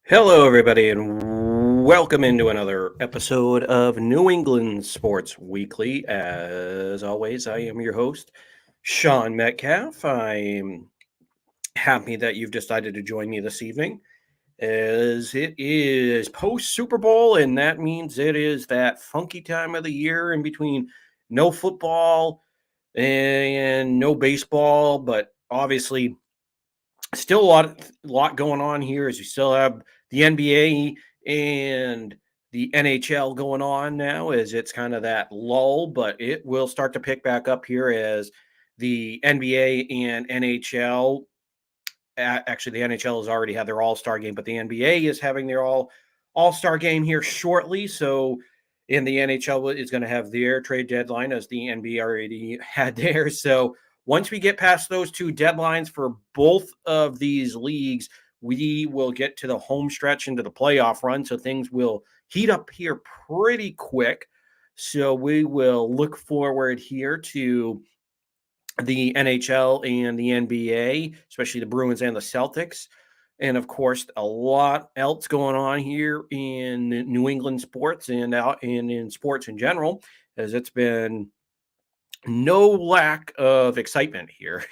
Hello, everybody, and welcome into another episode of New England Sports Weekly. As always, I am your host, Sean Metcalf. I'm happy that you've decided to join me this evening, as it is post Super Bowl, and that means it is that funky time of the year in between no football and no baseball, but obviously still a lot going on here as you still have the NBA and the NHL going on now as it's kind of that lull, but it will start to pick back up here as the NBA and NHL. Actually, the NHL has already had their All-Star game, but the NBA is having their All-Star game here shortly. So, in the NHL is going to have their trade deadline as the NBA already had theirs. So, once we get past those two deadlines for both of these leagues, we will get to the home stretch into the playoff run. So things will heat up here pretty quick. So we will look forward here to the NHL and the NBA, especially the Bruins and the Celtics. And of course, a lot else going on here in New England sports and out in sports in general, as it's been no lack of excitement here.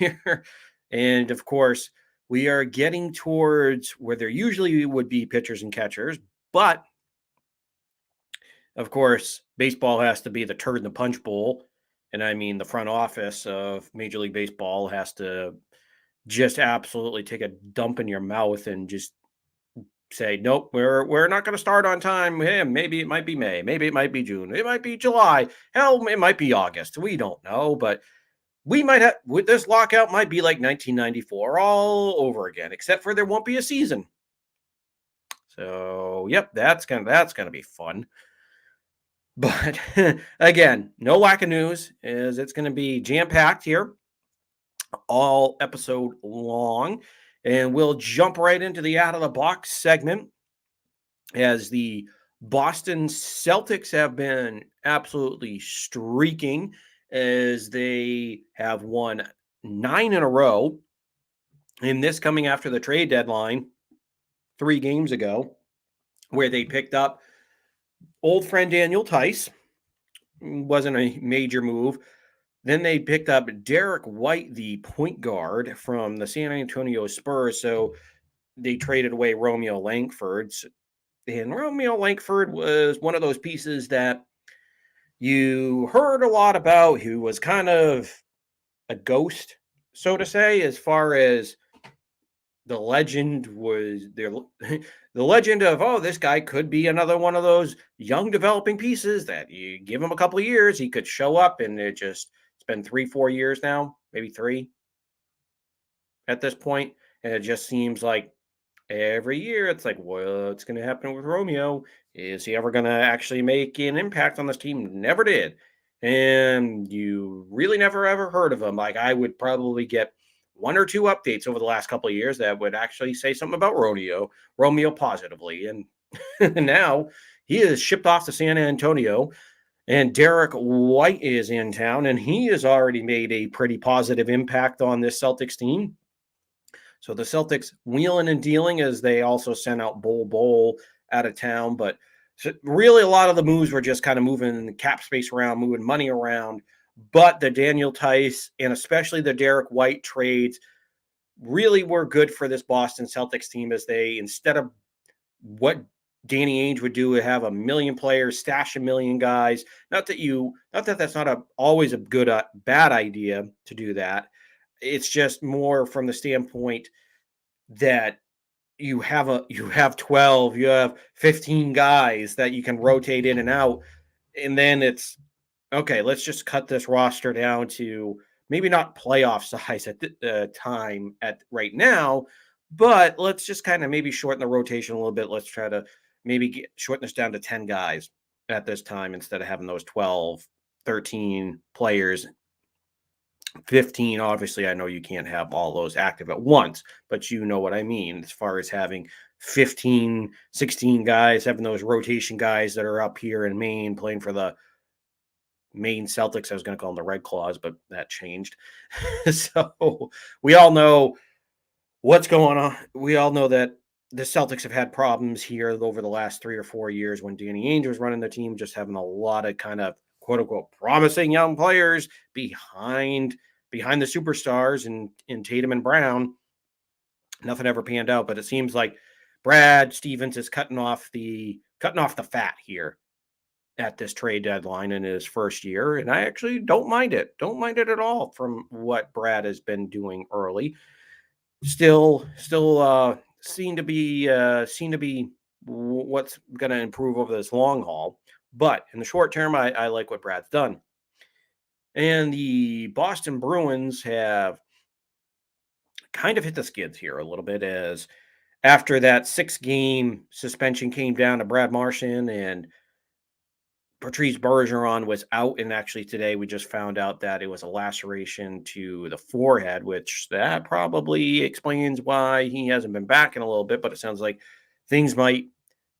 And of course, we are getting towards where there usually would be pitchers and catchers, but of course, baseball has to be the turd in the punch bowl. And I mean, the front office of Major League Baseball has to just absolutely take a dump in your mouth and just say, nope, we're not going to start on time. Hey, maybe it might be May, maybe it might be June, it might be July, hell, it might be August. We don't know, but we might have with this lockout might be like 1994 all over again, except for there won't be a season. So, yep, that's gonna be fun. But again, no lack of news, as it's gonna be jam packed here, all episode long, and we'll jump right into the out of the box segment as the Boston Celtics have been absolutely streaking as they have won 9 in a row. And this coming after the trade deadline 3 games ago, where they picked up old friend Daniel Tice. Wasn't a major move. Then they picked up Derrick White, the point guard from the San Antonio Spurs. So they traded away Romeo Langford. And Romeo Langford was one of those pieces that you heard a lot about, who was kind of a ghost, so to say, as far as the legend was there. The legend of, oh, this guy could be another one of those young developing pieces that you give him a couple of years, he could show up, and it's been 3-4 years now, maybe 3 at this point, and it just seems like every year it's like, what's going to happen with Romeo? Is he ever going to actually make an impact on this team? Never did. And you really never ever heard of him. Like, I would probably get 1 or 2 updates over the last couple of years that would actually say something about Romeo positively. And now he is shipped off to San Antonio, and Derrick White is in town, and he has already made a pretty positive impact on this Celtics team. So the Celtics wheeling and dealing as they also sent out Bol out of town. But really, a lot of the moves were just kind of moving the cap space around, moving money around. But the Daniel Tice and especially the Derrick White trades really were good for this Boston Celtics team, as they, instead of what Danny Ainge would do, have a million players, stash a million guys. Not that that's not always a good, bad idea to do that. It's just more from the standpoint that you have 12, you have 15 guys that you can rotate in and out, and then it's okay, let's just cut this roster down to maybe not playoff size at the time at right now, but let's just kind of maybe shorten the rotation a little bit. Let's try to maybe shorten this down to 10 guys at this time instead of having those 12, 13 players. 15, obviously, I know you can't have all those active at once, but you know what I mean as far as having 15, 16 guys, having those rotation guys that are up here in Maine playing for the Maine Celtics. I was going to call them the Red Claws, but that changed. So we all know what's going on. We all know that the Celtics have had problems here over the last 3 or 4 years when Danny Ainge was running the team, just having a lot of kind of quote unquote promising young players behind the superstars in Tatum and Brown. Nothing ever panned out, but it seems like Brad Stevens is cutting off the fat here at this trade deadline in his first year, and I actually don't mind it. Don't mind it at all from what Brad has been doing early. Still seen to be what's going to improve over this long haul. But in the short term, I like what Brad's done. And the Boston Bruins have kind of hit the skids here a little bit as after that 6-game suspension came down to Brad Marchand and Patrice Bergeron was out, and actually today we just found out that it was a laceration to the forehead, which that probably explains why he hasn't been back in a little bit. But it sounds like things might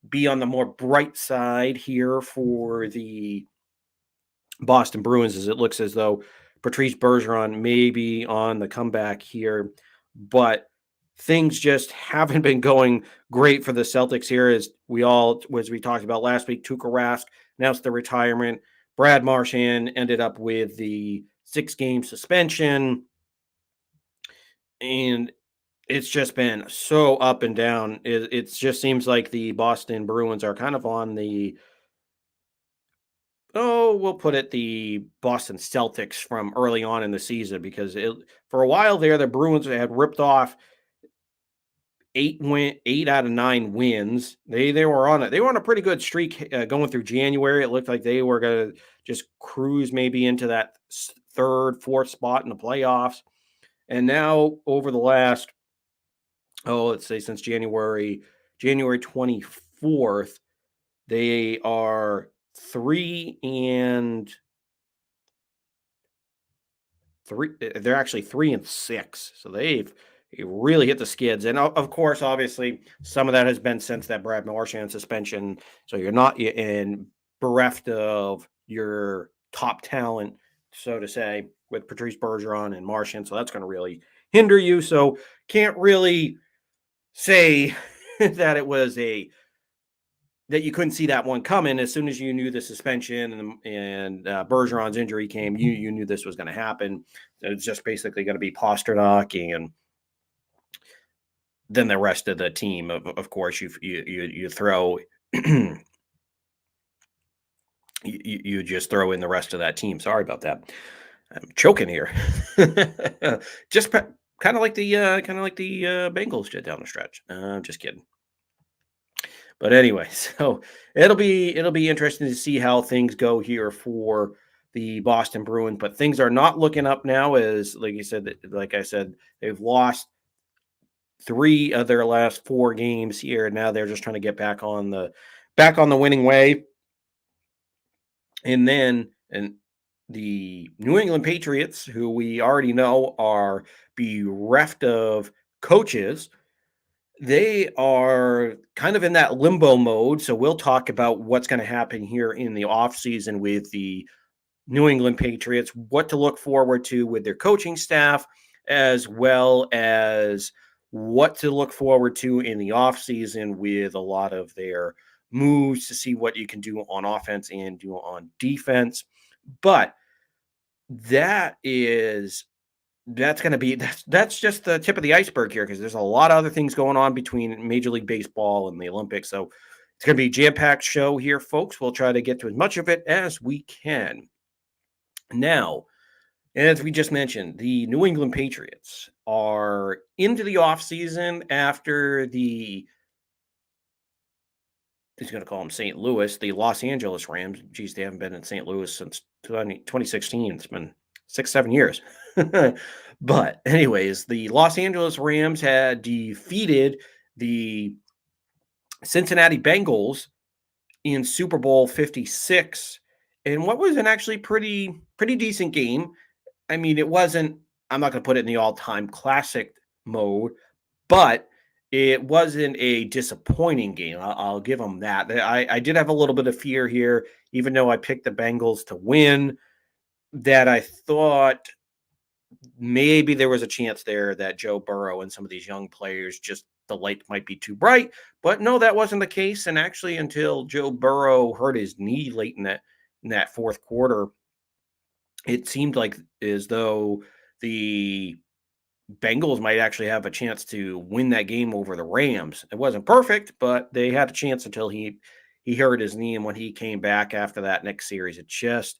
be on the more bright side here for the Boston Bruins, as it looks as though Patrice Bergeron may be on the comeback here, but things just haven't been going great for the Celtics here. As we talked about last week, Tuukka Rask announced the retirement. Brad Marchand ended up with the 6-game suspension, and it's just been so up and down. It just seems like the Boston Bruins are kind of on we'll put it the Boston Celtics from early on in the season, because for a while there, the Bruins had ripped off 8 out of 9 wins. They were on a pretty good streak going through January. It looked like they were going to just cruise maybe into that third, fourth spot in the playoffs. And now over the last, let's say since January 24th, they are 3 and 3. They're actually 3 and 6. So they've really hit the skids. And of course, obviously, some of that has been since that Brad Marchand suspension. So you're not bereft of your top talent, so to say, with Patrice Bergeron and Marchand. So that's going to really hinder you. So can't really say that that you couldn't see that one coming. As soon as you knew the suspension and Bergeron's injury came, you knew this was going to happen. It's just basically going to be Pasternak, and then the rest of the team. Of course, you throw you just throw in the rest of that team. Sorry about that. I'm choking here. Just kind of like the Bengals did down the stretch. I'm just kidding. But anyway, so it'll be interesting to see how things go here for the Boston Bruins. But things are not looking up now, as like I said, they've lost 3 of their last 4 games here. Now they're just trying to get back on the winning way. And the New England Patriots, who we already know are bereft of coaches, they are kind of in that limbo mode. So we'll talk about what's going to happen here in the offseason with the New England Patriots, what to look forward to with their coaching staff, as well as what to look forward to in the offseason with a lot of their moves to see what you can do on offense and do on defense. But that is that's just the tip of the iceberg here, because there's a lot of other things going on between Major League Baseball and the Olympics. So it's going to be a jam-packed show here, folks. We'll try to get to as much of it as we can. Now, as we just mentioned, the New England Patriots are into the offseason after he's going to call them St. Louis, the Los Angeles Rams. Geez, they haven't been in St. Louis since 2016. It's been 6-7 years. But anyways, the Los Angeles Rams had defeated the Cincinnati Bengals in Super Bowl 56, and what was an actually pretty decent game. I mean, it wasn't, I'm not going to put it in the all-time classic mode, but it wasn't a disappointing game. I'll give them that. I did have a little bit of fear here, even though I picked the Bengals to win, that I thought maybe there was a chance there that Joe Burrow and some of these young players just the light might be too bright. But no, that wasn't the case. And actually, until Joe Burrow hurt his knee late in that fourth quarter, it seemed like as though the Bengals might actually have a chance to win that game over the Rams. It wasn't perfect, but they had a chance until he hurt his knee, and when he came back after that next series, it just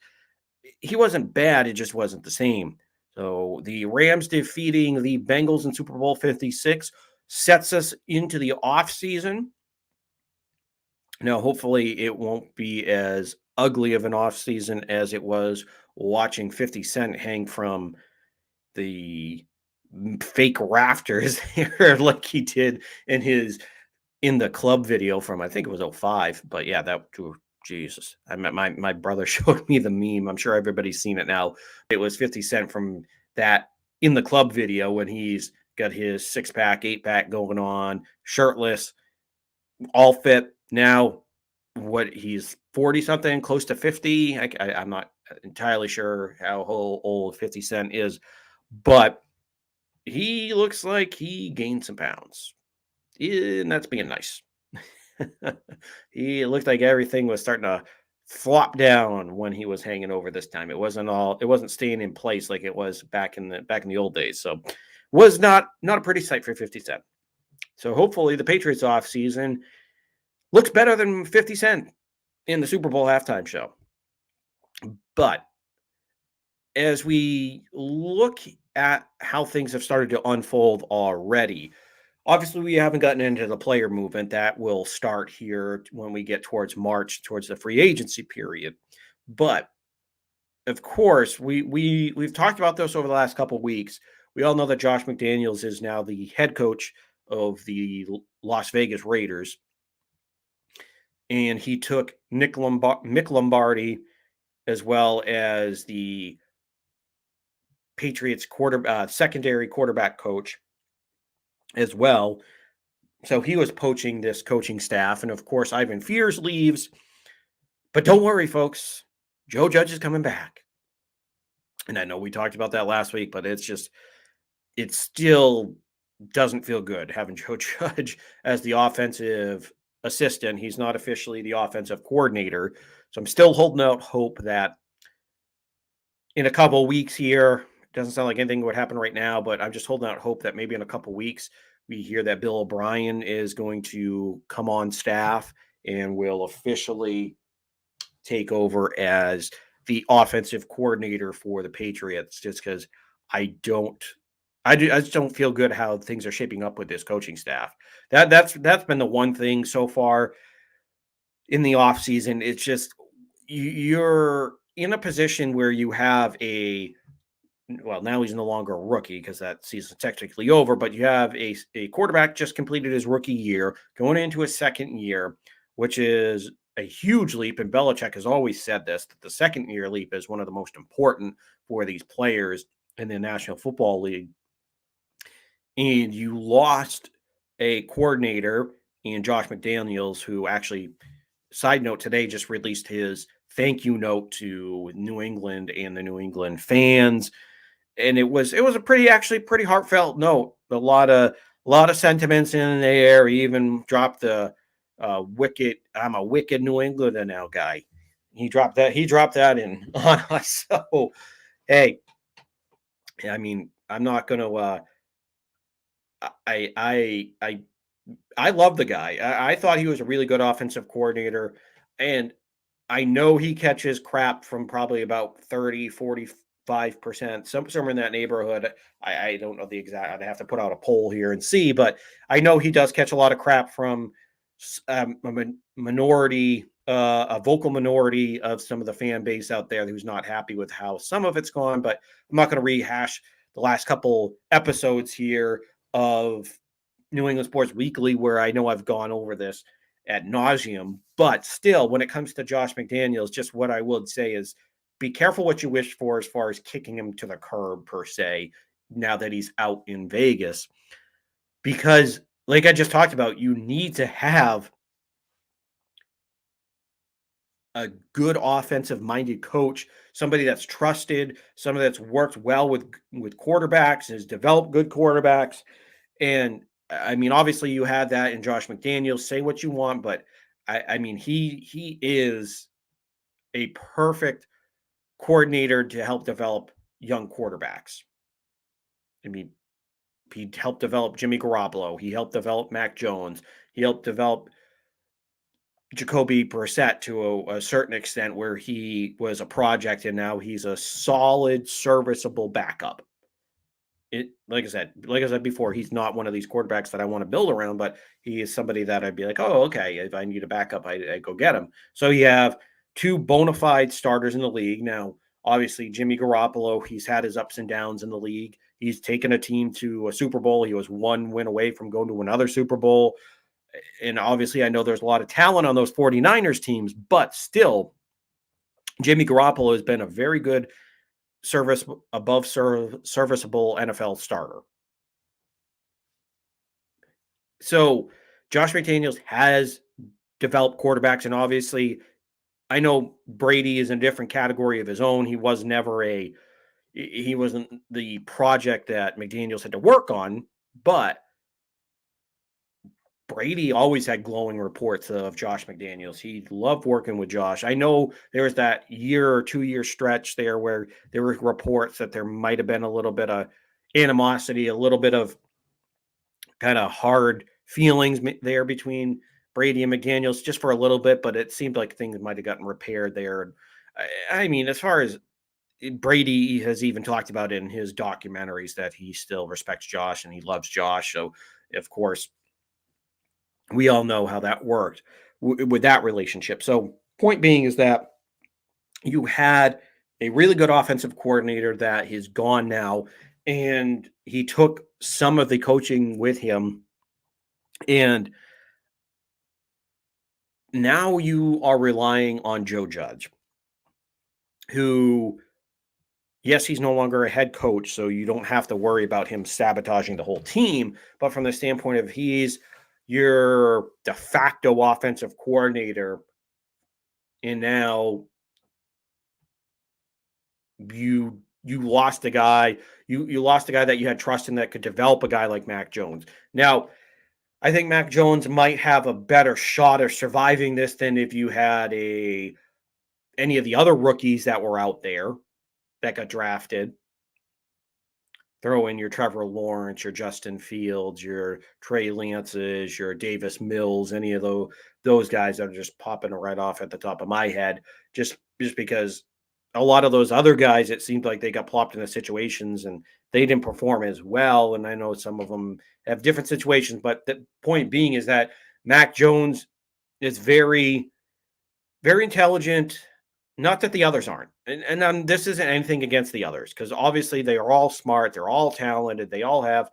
he wasn't bad, it just wasn't the same. So the Rams defeating the Bengals in Super Bowl 56 sets us into the offseason. Now, hopefully, it won't be as ugly of an offseason as it was watching 50 Cent hang from the fake rafters like he did in the club video from I think it was '05. But yeah, that Jesus. I met my brother showed me the meme. I'm sure everybody's seen it now. It was 50 Cent from that in the club video when he's got his 6-pack, 8-pack going on, shirtless, all fit. Now what he's 40 something, close to 50. I'm not entirely sure how old 50 Cent is, but he looks like he gained some pounds, and that's being nice. He looked like everything was starting to flop down when he was hanging over this time. It wasn't staying in place like it was back in the old days. So was not a pretty sight for 50 Cent. So hopefully the Patriots off season looks better than 50 Cent in the Super Bowl halftime show. But as we look at how things have started to unfold already, obviously we haven't gotten into the player movement. That will start here when we get towards March, towards the free agency period. But of course, we've talked about this over the last couple of weeks. We all know that Josh McDaniels is now the head coach of the Las Vegas Raiders, and he took Mick Lombardi as well as the Patriots secondary quarterback coach as well. So he was poaching this coaching staff. And of course, Ivan Fears leaves. But don't worry, folks. Joe Judge is coming back. And I know we talked about that last week, but it still doesn't feel good having Joe Judge as the offensive assistant. He's not officially the offensive coordinator. So I'm still holding out hope that in a couple of weeks here, doesn't sound like anything would happen right now, but I'm just holding out hope that maybe in a couple of weeks we hear that Bill O'Brien is going to come on staff and will officially take over as the offensive coordinator for the Patriots. Just because I just don't feel good how things are shaping up with this coaching staff. That's been the one thing so far in the offseason. It's just you're in a position where you have now he's no longer a rookie because that season's technically over, but you have a quarterback just completed his rookie year, going into his second year, which is a huge leap. And Belichick has always said this, that the second year leap is one of the most important for these players in the National Football League. And you lost a coordinator in Josh McDaniels, who actually, side note, today just released his thank you note to New England and the New England fans. And it was a pretty heartfelt note. A lot of sentiments in there. He even dropped the wicked I'm a wicked New Englander now guy. He dropped that in on us. So hey, I mean, I'm not gonna I love the guy. I thought he was a really good offensive coordinator, and I know he catches crap from probably about 30, 45%, somewhere in that neighborhood. I don't know the exact, I'd have to put out a poll here and see, but I know he does catch a lot of crap from a vocal minority of some of the fan base out there who's not happy with how some of it's gone. But I'm not going to rehash the last couple episodes here of New England Sports Weekly, where I know I've gone over this ad nauseum. But still, when it comes to Josh McDaniels, just what I would say is be careful what you wish for as far as kicking him to the curb, per se, now that he's out in Vegas. Because, like I just talked about, you need to have a good offensive-minded coach, somebody that's trusted, somebody that's worked well with quarterbacks, has developed good quarterbacks. And I mean, obviously you had that in Josh McDaniels. Say what you want, but I mean, he is a perfect coordinator to help develop young quarterbacks. I mean, he helped develop Jimmy Garoppolo. He helped develop Mac Jones. He helped develop Jacoby Brissett to a certain extent, where he was a project and now he's a solid, serviceable backup. It like I said before, he's not one of these quarterbacks that I want to build around, but he is somebody that I'd be like, oh, okay, if I need a backup, I go get him. So you have two bona fide starters in the league. Now, obviously, Jimmy Garoppolo, he's had his ups and downs in the league. He's taken a team to a Super Bowl. He was one win away from going to another Super Bowl. And obviously, I know there's a lot of talent on those 49ers teams, but still, Jimmy Garoppolo has been a very good serviceable NFL starter. So Josh McDaniels has developed quarterbacks, and obviously, I know Brady is in a different category of his own. He wasn't the project that McDaniels had to work on, but Brady always had glowing reports of Josh McDaniels. He loved working with Josh. I know there was that year or 2 year stretch there where there were reports that there might have been a little bit of animosity, a little bit of kind of hard feelings there between Brady and McDaniels just for a little bit, but it seemed like things might have gotten repaired there. I mean, as far as Brady has even talked about in his documentaries that he still respects Josh and he loves Josh. So, of course, we all know how that worked with that relationship. So, point being is that you had a really good offensive coordinator that is gone now, and he took some of the coaching with him. And now you are relying on Joe Judge, who, yes, he's no longer a head coach, so you don't have to worry about him sabotaging the whole team. But from the standpoint of he's your de facto offensive coordinator, and now you lost a guy, you lost a guy that you had trust in that could develop a guy like Mac Jones. Now, I think Mac Jones might have a better shot of surviving this than if you had any of the other rookies that were out there that got drafted. Throw in your Trevor Lawrence, your Justin Fields, your Trey Lances, your Davis Mills, any of those guys that are just popping right off at the top of my head, just because a lot of those other guys, it seemed like they got plopped into situations and they didn't perform as well. And I know some of them have different situations, but the point being is that Mac Jones is very, very intelligent. Not that the others aren't. And this isn't anything against the others, because obviously they are all smart, they're all talented, they all have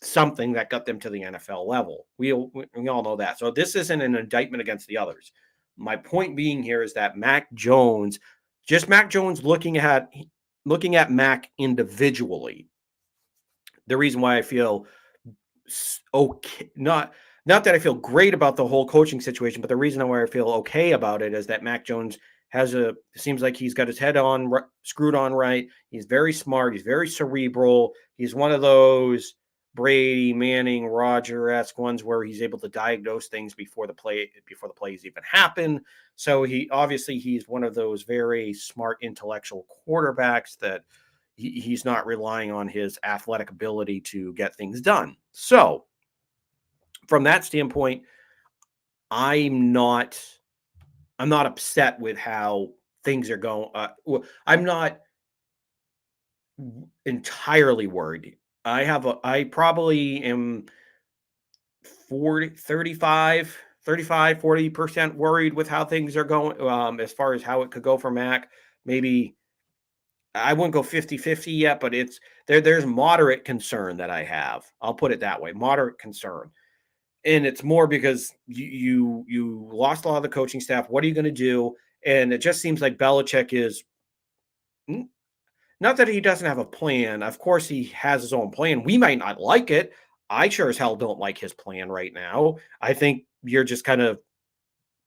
something that got them to the NFL level. We all know that. So this isn't an indictment against the others. My point being here is that Mac Jones looking at Mac individually, the reason why I feel okay, not that I feel great about the whole coaching situation, but the reason why I feel okay about it is that Mac Jones seems like he's got his head on screwed on right. He's very smart. He's very cerebral. He's one of those Brady, Manning, Roger-esque ones where he's able to diagnose things before the plays even happen. So he's one of those very smart intellectual quarterbacks that he's not relying on his athletic ability to get things done. So from that standpoint, I'm not upset with how things are going. I'm not entirely worried. I probably am 40% worried with how things are going, as far as how it could go for Mac. Maybe I wouldn't go 50-50 yet, but there's moderate concern that I have. I'll put it that way, moderate concern. And it's more because you lost a lot of the coaching staff. What are you going to do? And it just seems like Belichick is not that he doesn't have a plan. Of course, he has his own plan. We might not like it. I sure as hell don't like his plan right now. I think you're just kind of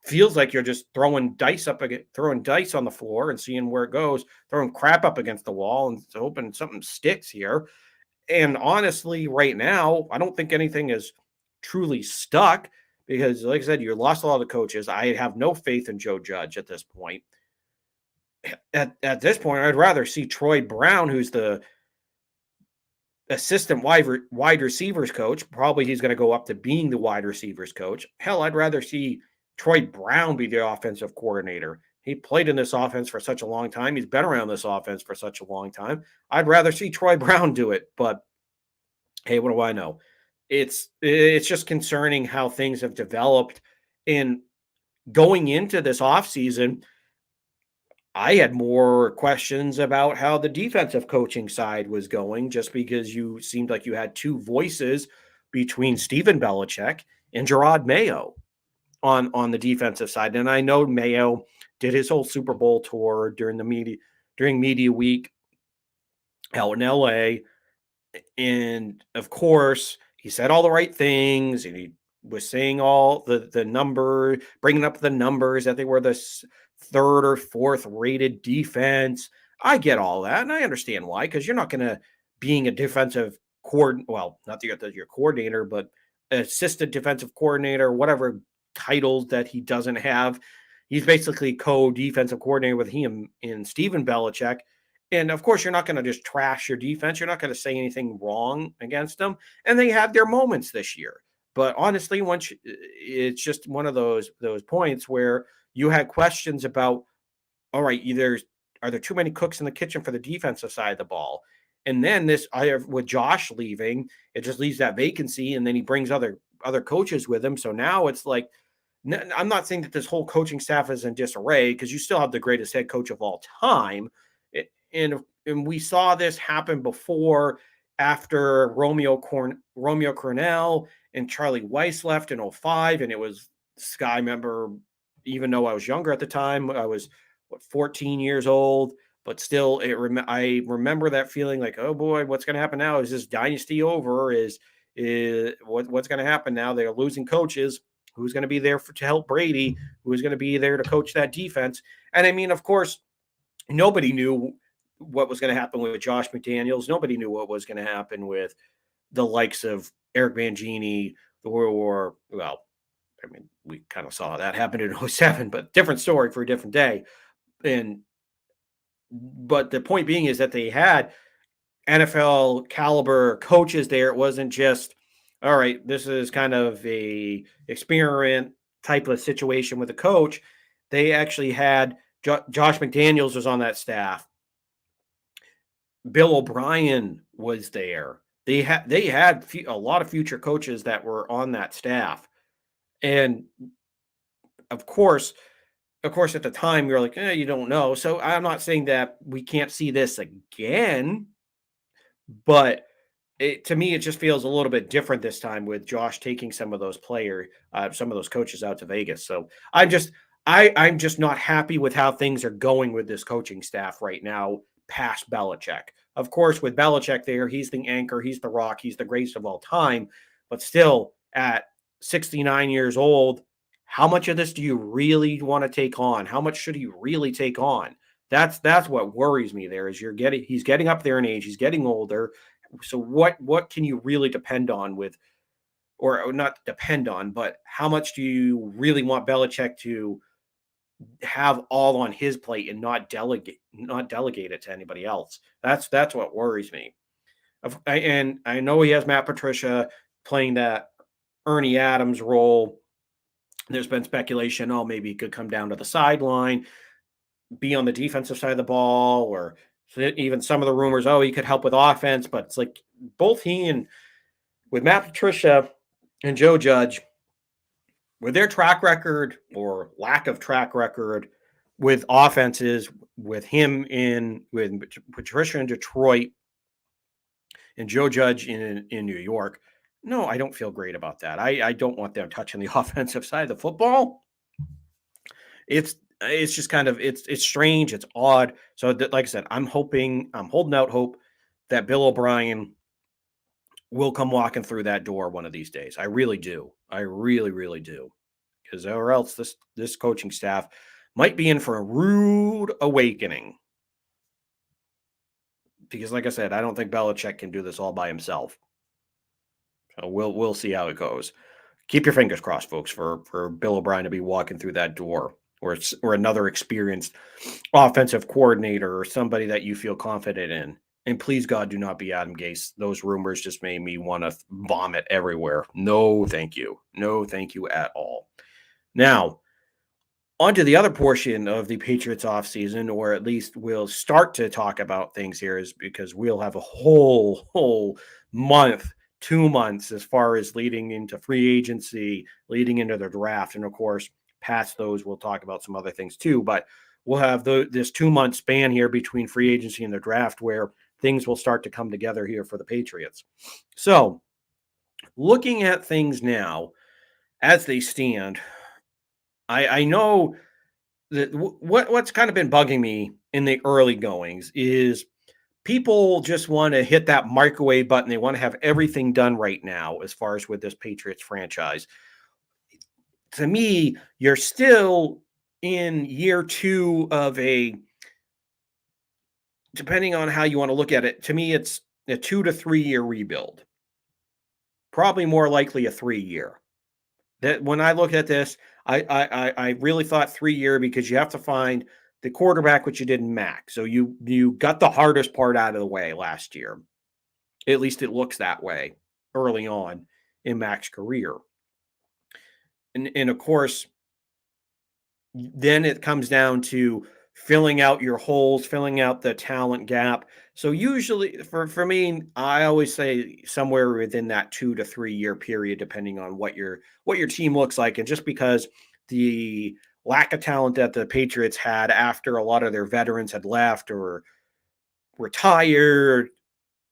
feels like you're just throwing dice on the floor and seeing where it goes, throwing crap up against the wall and hoping something sticks here. And honestly, right now, I don't think anything is truly stuck because, like I said, you lost a lot of coaches. I have no faith in Joe Judge at this point. At this point, I'd rather see Troy Brown, who's the assistant wide receivers coach. Probably he's going to go up to being the wide receivers coach. Hell, I'd rather see Troy Brown be the offensive coordinator. He played in this offense for such a long time. He's been around this offense for such a long time. I'd rather see Troy Brown do it. But hey, what do I know? It's just concerning how things have developed. And going into this offseason, I had more questions about how the defensive coaching side was going just because you seemed like you had two voices between Stephen Belichick and Gerard Mayo on the defensive side. And I know Mayo did his whole Super Bowl tour during media week out in LA. And of course, he said all the right things and he was saying all the number, bringing up the numbers that they were the third or fourth rated defense. I get all that and I understand why, because you're not going to, being a defensive well, not that you're coordinator, but assistant defensive coordinator, whatever titles that he doesn't have. He's basically co-defensive coordinator with him and Stephen Belichick. And of course, you're not going to just trash your defense. You're not going to say anything wrong against them. And they had their moments this year. But honestly, it's just one of those points where you had questions about, all right, either are there too many cooks in the kitchen for the defensive side of the ball? And then with Josh leaving, it just leaves that vacancy, and then he brings other coaches with him. So now it's like, I'm not saying that this whole coaching staff is in disarray because you still have the greatest head coach of all time. And we saw this happen before after Romeo Cornell and Charlie Weiss left in 2005. And it was Sky, member, even though I was younger at the time, I was 14 years old, but still I remember that feeling like, oh boy, what's going to happen now? Is this dynasty over? Is what's going to happen now? They're losing coaches. Who's going to be there to help Brady? Who's going to be there to coach that defense? And I mean, of course, nobody knew what was going to happen with Josh McDaniels. Nobody knew what was going to happen with the likes of Eric Mangini or well, I mean, we kind of saw that happen in 2007, but different story for a different day. But the point being is that they had NFL caliber coaches there. It wasn't just, all right, this is kind of a experiment type of situation with a coach. They actually had Josh McDaniels was on that staff. Bill O'Brien was there. They had a lot of future coaches that were on that staff. And of course, at the time, you're like, you don't know. So I'm not saying that we can't see this again, but to me, it just feels a little bit different this time with Josh taking some of those coaches out to Vegas. So I'm just not happy with how things are going with this coaching staff right now, past Belichick. Of course, with Belichick there, he's the anchor, he's the rock, he's the greatest of all time. But still, at 69 years old, how much of this do you really want to take on? How much should he really take on? That's what worries me there is he's getting up there in age, he's getting older. So what can you really depend on or not depend on, but how much do you really want Belichick to have all on his plate and not delegate it to anybody else? That's what worries me. And I know he has Matt Patricia playing that Ernie Adams role. There's been speculation, maybe he could come down to the sideline, be on the defensive side of the ball, or even some of the rumors, he could help with offense. But it's like both he and with Matt Patricia and Joe Judge, with their track record or lack of track record with offenses, with Patricia in Detroit and Joe Judge in New York. No, I don't feel great about that. I don't want them touching the offensive side of the football. It's just kind of it's strange, it's odd. So like I said, I'm holding out hope that Bill O'Brien will come walking through that door one of these days. I really do. I really, really do. Because or else this coaching staff might be in for a rude awakening. Because like I said, I don't think Belichick can do this all by himself. So we'll see how it goes. Keep your fingers crossed, folks, for Bill O'Brien to be walking through that door, or another experienced offensive coordinator or somebody that you feel confident in. And please, God, do not be Adam Gase. Those rumors just made me want to vomit everywhere. No, thank you. No, thank you at all. Now, on to the other portion of the Patriots offseason, or at least we'll start to talk about things here, is because we'll have a whole month, 2 months, as far as leading into free agency, leading into the draft. And of course, past those, we'll talk about some other things too. But we'll have this 2 month span here between free agency and the draft where things will start to come together here for the Patriots. So, looking at things now as they stand, I know that what's kind of been bugging me in the early goings is people just want to hit that microwave button. They want to have everything done right now as far as with this Patriots franchise. To me, you're still in year 2 of depending on how you want to look at it, to me, it's a 2 to 3 year rebuild. Probably more likely a 3 year. That when I look at this, I really thought 3 year, because you have to find the quarterback, which you did in Mac. So you got the hardest part out of the way last year. At least it looks that way early on in Mac's career. And of course, then it comes down to filling out your holes, filling out the talent gap. So usually for me, I always say somewhere within that 2 to 3 year period, depending on what your team looks like. And just because the lack of talent that the Patriots had after a lot of their veterans had left or retired,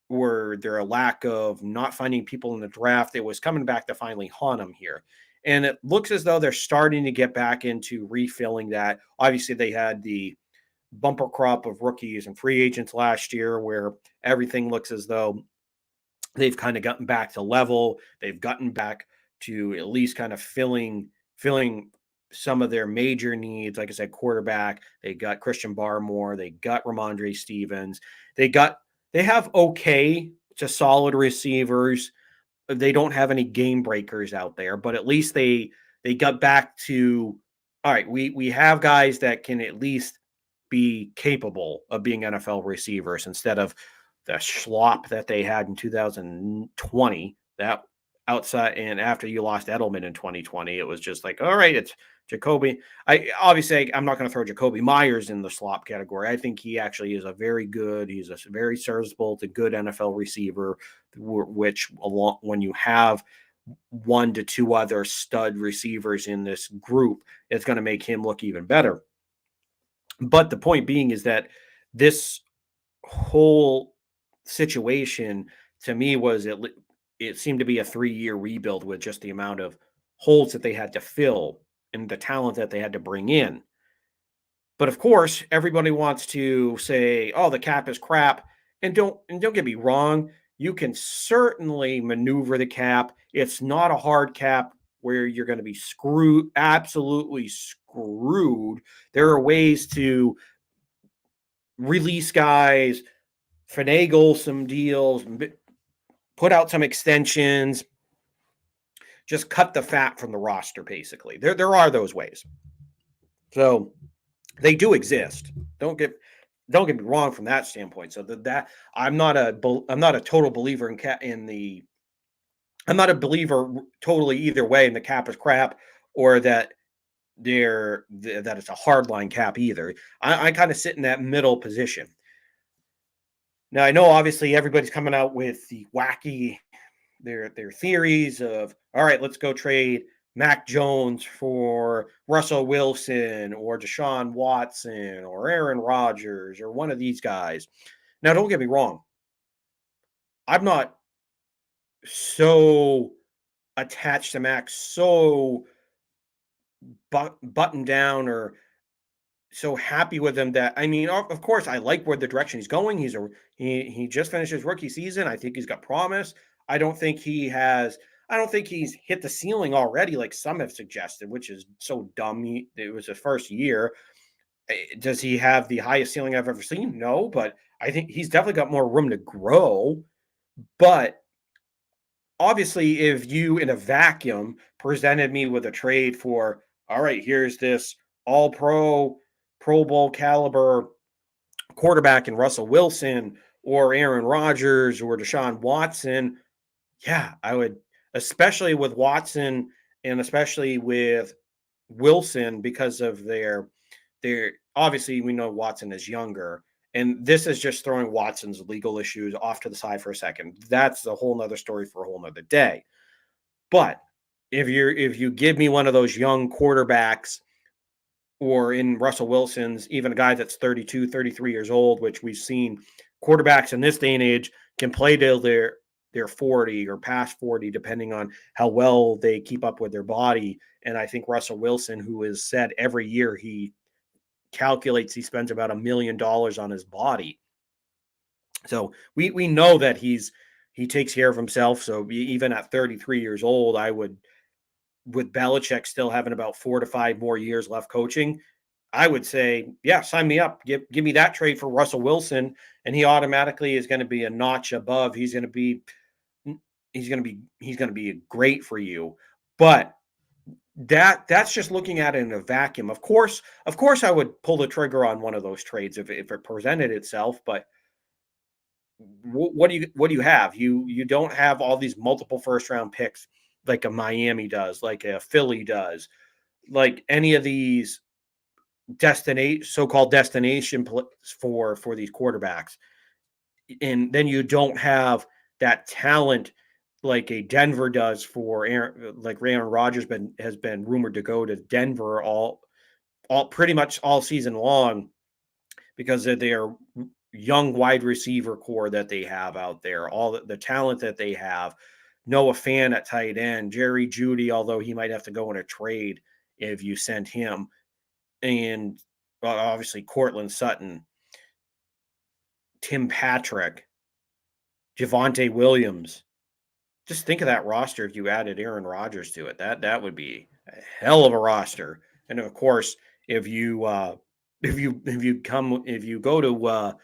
or their lack of not finding people in the draft, it was coming back to finally haunt them here. And it looks as though they're starting to get back into refilling that. Obviously, they had the bumper crop of rookies and free agents last year where everything looks as though they've kind of gotten back to level. They've gotten back to at least kind of filling some of their major needs. Like I said, quarterback, they got Christian Barmore, they got Ramondre Stevens, they have okay to solid receivers. They don't have any game breakers out there, but at least they got back to, all right, we have guys that can at least be capable of being NFL receivers instead of the slop that they had in 2020. That outside, and after you lost Edelman in 2020, it was just like, all right, it's Jacoby. I'm not going to throw Jacoby Myers in the slop category. I think he actually is he's a very serviceable to good NFL receiver, which when you have 1 to 2 other stud receivers in this group, it's going to make him look even better. But the point being is that this whole situation to me was it seemed to be a 3 year rebuild with just the amount of holes that they had to fill and the talent that they had to bring in. But of course, everybody wants to say, "Oh, the cap is crap." And don't get me wrong, you can certainly maneuver the cap. It's not a hard cap where you're going to be absolutely screwed. There are ways to release guys, finagle some deals, put out some extensions, just cut the fat from the roster, basically. There are those ways. So they do exist. Don't get me wrong from that standpoint. So that I'm not a total believer I'm not a believer totally either way in the cap is crap or that that it's a hardline cap either. I kind of sit in that middle position. Now I know obviously everybody's coming out with the wacky their theories of, all right, let's go trade Mac Jones for Russell Wilson or Deshaun Watson or Aaron Rodgers or one of these guys. Now, don't get me wrong. I'm not so attached to Mac, so buttoned down or so happy with him that, I mean, of course, I like where the direction he's going. He just finished his rookie season. I think he's got promise. I don't think he's hit the ceiling already, like some have suggested, which is so dumb. It was his first year. Does he have the highest ceiling I've ever seen? No, but I think he's definitely got more room to grow. But obviously, if you in a vacuum presented me with a trade for, all right, here's this all pro, Pro Bowl caliber quarterback in Russell Wilson or Aaron Rodgers or Deshaun Watson, yeah, I would, especially with Watson and especially with Wilson because of their obviously we know Watson is younger. And this is just throwing Watson's legal issues off to the side for a second. That's a whole nother story for a whole nother day. But if you give me one of those young quarterbacks or in Russell Wilson's, even a guy that's 32, 33 years old, which we've seen quarterbacks in this day and age can play till they're 40 or past 40, depending on how well they keep up with their body. And I think Russell Wilson, who has said every year he calculates he spends about $1 million on his body. So we know that he takes care of himself. So even at 33 years old, I would, with Belichick still having about 4 to 5 more years left coaching, I would say, yeah, sign me up. Give me that trade for Russell Wilson, and he automatically is going to be a notch above. He's going to be great for you. But that's just looking at it in a vacuum. Of course, I would pull the trigger on one of those trades if it presented itself. But what do you have? You don't have all these multiple first round picks like a Miami does, like a Philly does, like any of these so-called destination for these quarterbacks. And then you don't have that talent like a Denver does for Aaron, like Aaron Rodgers has been rumored to go to Denver all pretty much all season long because of their young wide receiver core that they have out there, all the talent that they have. Noah Fan at tight end, Jerry Jeudy, although he might have to go in a trade if you send him, and obviously Cortland Sutton, Tim Patrick, Javonte Williams. Just think of that roster if you added Aaron Rodgers to it. That would be a hell of a roster. And of course, if you if you go to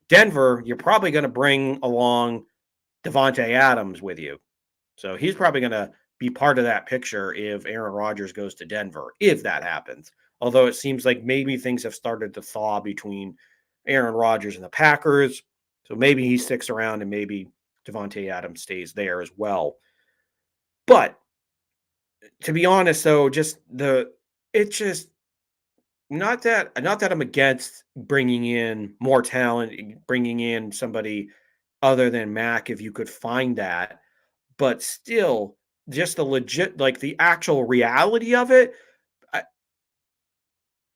Denver, you're probably going to bring along Devontae Adams with you. So he's probably going to be part of that picture if Aaron Rodgers goes to Denver, if that happens. Although it seems like maybe things have started to thaw between Aaron Rodgers and the Packers. So maybe he sticks around and maybe Devontae Adams stays there as well. But to be honest, though, it's just not that I'm against bringing in more talent, bringing in somebody other than Mac if you could find that, but still, just the legit, like the actual reality of it, I,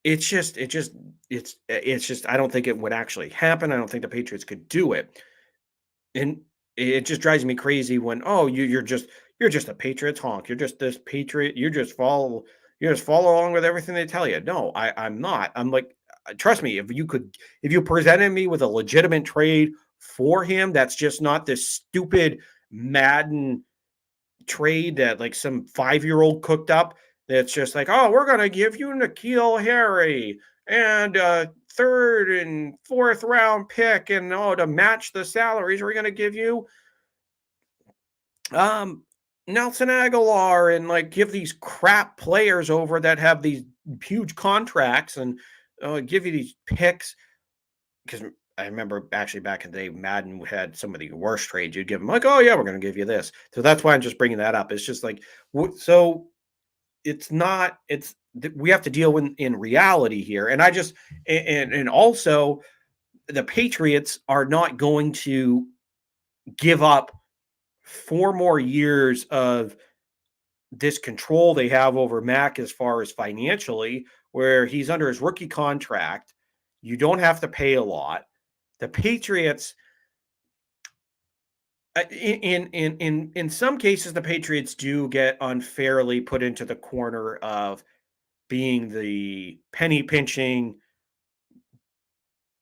it's just I don't think it would actually happen. I don't think the Patriots could do it, and it just drives me crazy when you're just a Patriots honk. You're just this Patriot. You just follow along with everything they tell you. No, I'm not. I'm like, trust me, if you presented me with a legitimate trade for him, that's just not this stupid Madden trade that like some 5-year-old cooked up. That's just like, oh, we're gonna give you N'Keal Harry and a third and fourth round pick, and to match the salaries, we're gonna give you um Nelson Aguilar and like give these crap players over that have these huge contracts and give you these picks because I remember actually back in the day, Madden had some of the worst trades. You'd give them like, oh yeah, we're going to give you this. So that's why I'm just bringing that up. It's just like, so it's not. We have to deal with in reality here, and I just and also the Patriots are not going to give up 4 more years of this control they have over Mac as far as financially, where he's under his rookie contract. You don't have to pay a lot. The Patriots, in some cases, the Patriots do get unfairly put into the corner of being the penny pinching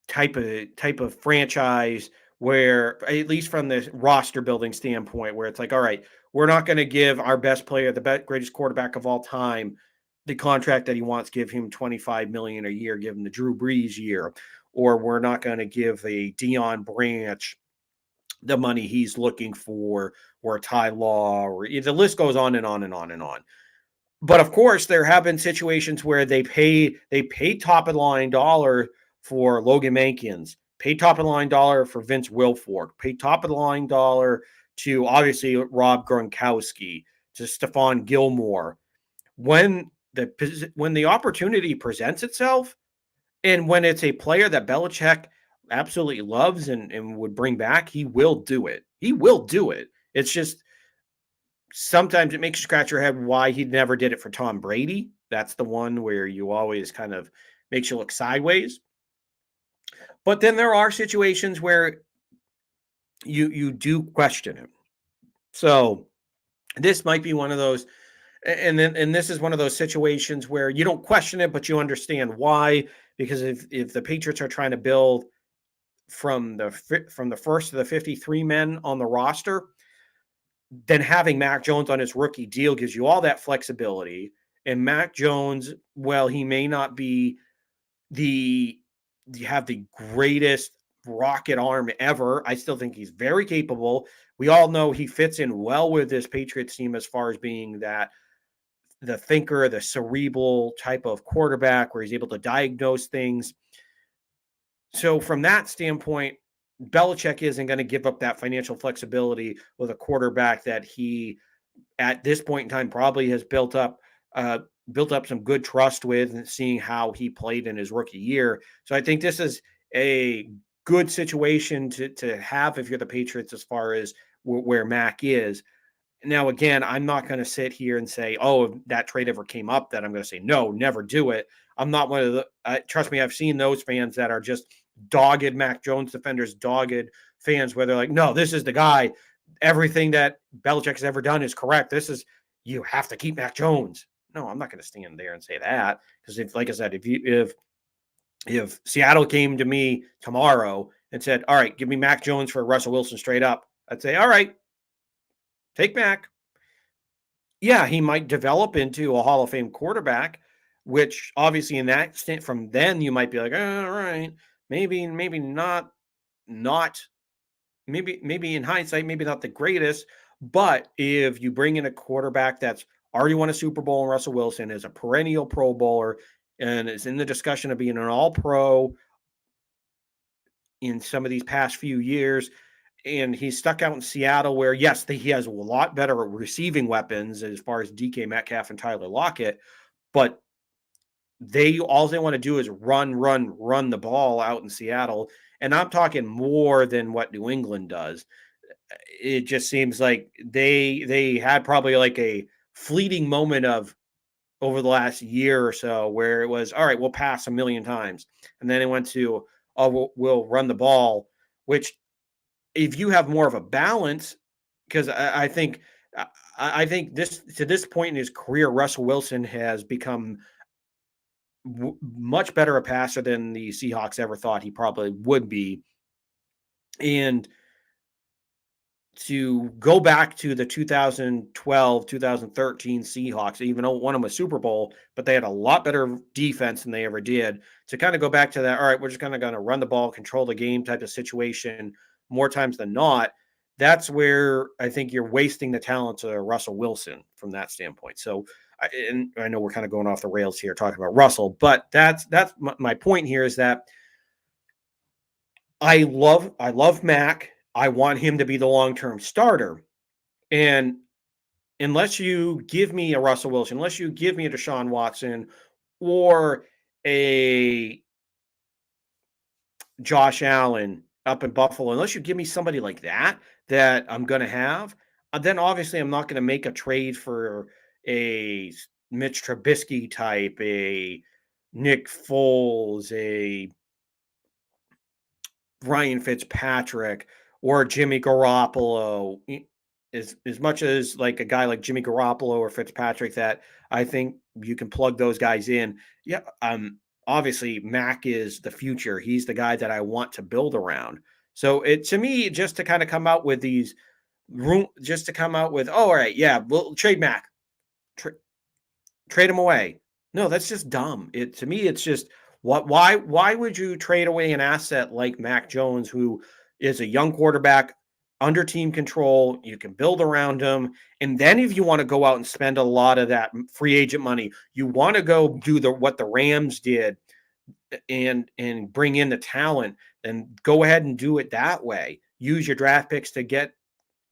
type of franchise where at least from the roster building standpoint where it's like, all right, we're not going to give our best player, the greatest quarterback of all time, the contract that he wants, give him 25 million a year, give him the Drew Brees year, or we're not going to give a Dion Branch the money he's looking for, or Ty Law, or the list goes on and on and on and on. But of course, there have been situations where they pay top of the line dollar for Logan Mankins, pay top of the line dollar for Vince Wilfork, pay top of the line dollar to obviously Rob Gronkowski, to Stephon Gilmore. When the opportunity presents itself, and when it's a player that Belichick absolutely loves and would bring back, he will do it. He will do it. It's just sometimes it makes you scratch your head why he never did it for Tom Brady. That's the one where you always kind of makes you look sideways. But then there are situations where you do question him. So this might be one of those, and this is one of those situations where you don't question it, but you understand why. Because if the Patriots are trying to build from the first to the 53 men on the roster, then having Mac Jones on his rookie deal gives you all that flexibility. And Mac Jones, well, he may not be have the greatest rocket arm ever. I still think he's very capable. We all know he fits in well with this Patriots team as far as being that the thinker, the cerebral type of quarterback where he's able to diagnose things. So from that standpoint, Belichick isn't going to give up that financial flexibility with a quarterback that he, at this point in time, probably has built up some good trust with, and seeing how he played in his rookie year. So I think this is a good situation to have if you're the Patriots as far as where Mac is. Now, again, I'm not going to sit here and say, oh, if that trade ever came up, that I'm going to say, no, never do it. I'm not one of the, trust me, I've seen those fans that are just dogged Mac Jones defenders, dogged fans where they're like, no, this is the guy. Everything that Belichick has ever done is correct. You have to keep Mac Jones. No, I'm not going to stand there and say that, because if, like I said, if Seattle came to me tomorrow and said, all right, give me Mac Jones for Russell Wilson straight up, I'd say, all right, take Mac. Yeah, he might develop into a Hall of Fame quarterback, which obviously in that stint from then you might be like, all right, maybe not, maybe in hindsight, maybe not the greatest. But if you bring in a quarterback that's already won a Super Bowl, and Russell Wilson is a perennial Pro Bowler and is in the discussion of being an All-Pro in some of these past few years, and he's stuck out in Seattle where, yes, he has a lot better receiving weapons as far as DK Metcalf and Tyler Lockett, but all they want to do is run the ball out in Seattle. And I'm talking more than what New England does. It just seems like they had probably like a fleeting moment of over the last year or so where it was, all right, we'll pass a million times. And then it went to, oh, we'll run the ball, which if you have more of a balance, because I think this, to this point in his career, Russell Wilson has become much better a passer than the Seahawks ever thought he probably would be. And to go back to the 2012, 2013 Seahawks, even though won them a Super Bowl, but they had a lot better defense than they ever did, to kind of go back to that, all right, we're just kind of going to run the ball, control the game type of situation more times than not. That's where I think you're wasting the talent of Russell Wilson from that standpoint. So, and I know we're kind of going off the rails here talking about Russell, but that's my point here, is that I love Mac. I want him to be the long-term starter. And unless you give me a Russell Wilson, unless you give me a Deshaun Watson or a Josh Allen up in Buffalo, unless you give me somebody like that I'm going to have, then obviously I'm not going to make a trade for a Mitch Trubisky type, a Nick Foles, a Ryan Fitzpatrick, or Jimmy Garoppolo. As much as like a guy like Jimmy Garoppolo or Fitzpatrick, that I think you can plug those guys in. Yeah, obviously Mac is the future. He's the guy that I want to build around. So to me, just to kind of come out with these just to come out with, oh, all right, yeah, we'll trade Mac, trade him away. No, that's just dumb. To me, it's just, Why would you trade away an asset like Mac Jones, who is a young quarterback under team control? You can build around him. And then if you want to go out and spend a lot of that free agent money, you want to go do what the Rams did and bring in the talent, and go ahead and do it that way. Use your draft picks to get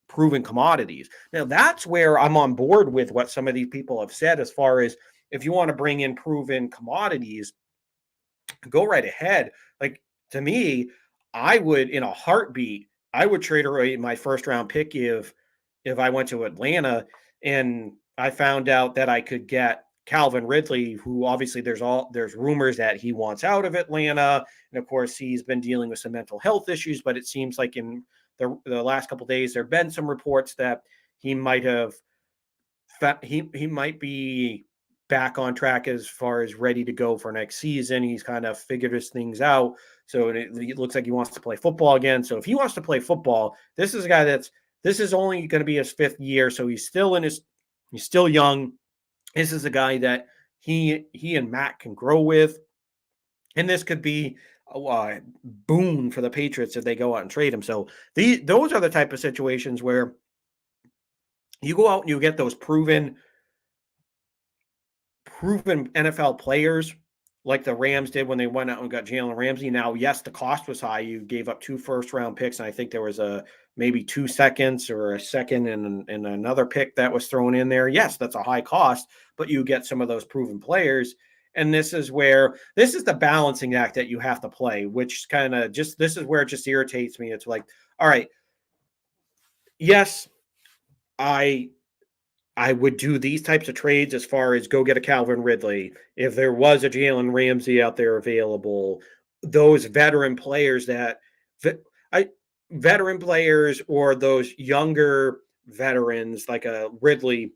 proven commodities. Now, that's where I'm on board with what some of these people have said as far as if you want to bring in proven commodities, go right ahead. Like, to me, I would, in a heartbeat, I would trade away my first round pick if I went to Atlanta and I found out that I could get Calvin Ridley, who obviously there's rumors that he wants out of Atlanta, and of course he's been dealing with some mental health issues. But it seems like in the last couple of days there have been some reports that he might have he might be back on track as far as ready to go for next season. He's kind of figured his things out. So it looks like he wants to play football again. So if he wants to play football, this is a guy this is only going to be his 5th year. So he's still young. This is a guy that he and Matt can grow with. And this could be a boon for the Patriots if they go out and trade him. So those are the type of situations where you go out and you get those proven NFL players like the Rams did when they went out and got Jalen Ramsey. Now, yes, the cost was high. You gave up 2 first-round picks, and I think there was maybe 2 seconds or a second and another pick that was thrown in there. Yes, that's a high cost, but you get some of those proven players. And this is the balancing act that you have to play, which this is where it just irritates me. It's like, all right, yes, I would do these types of trades as far as go get a Calvin Ridley. If there was a Jalen Ramsey out there available, those veteran players veteran players or those younger veterans like a Ridley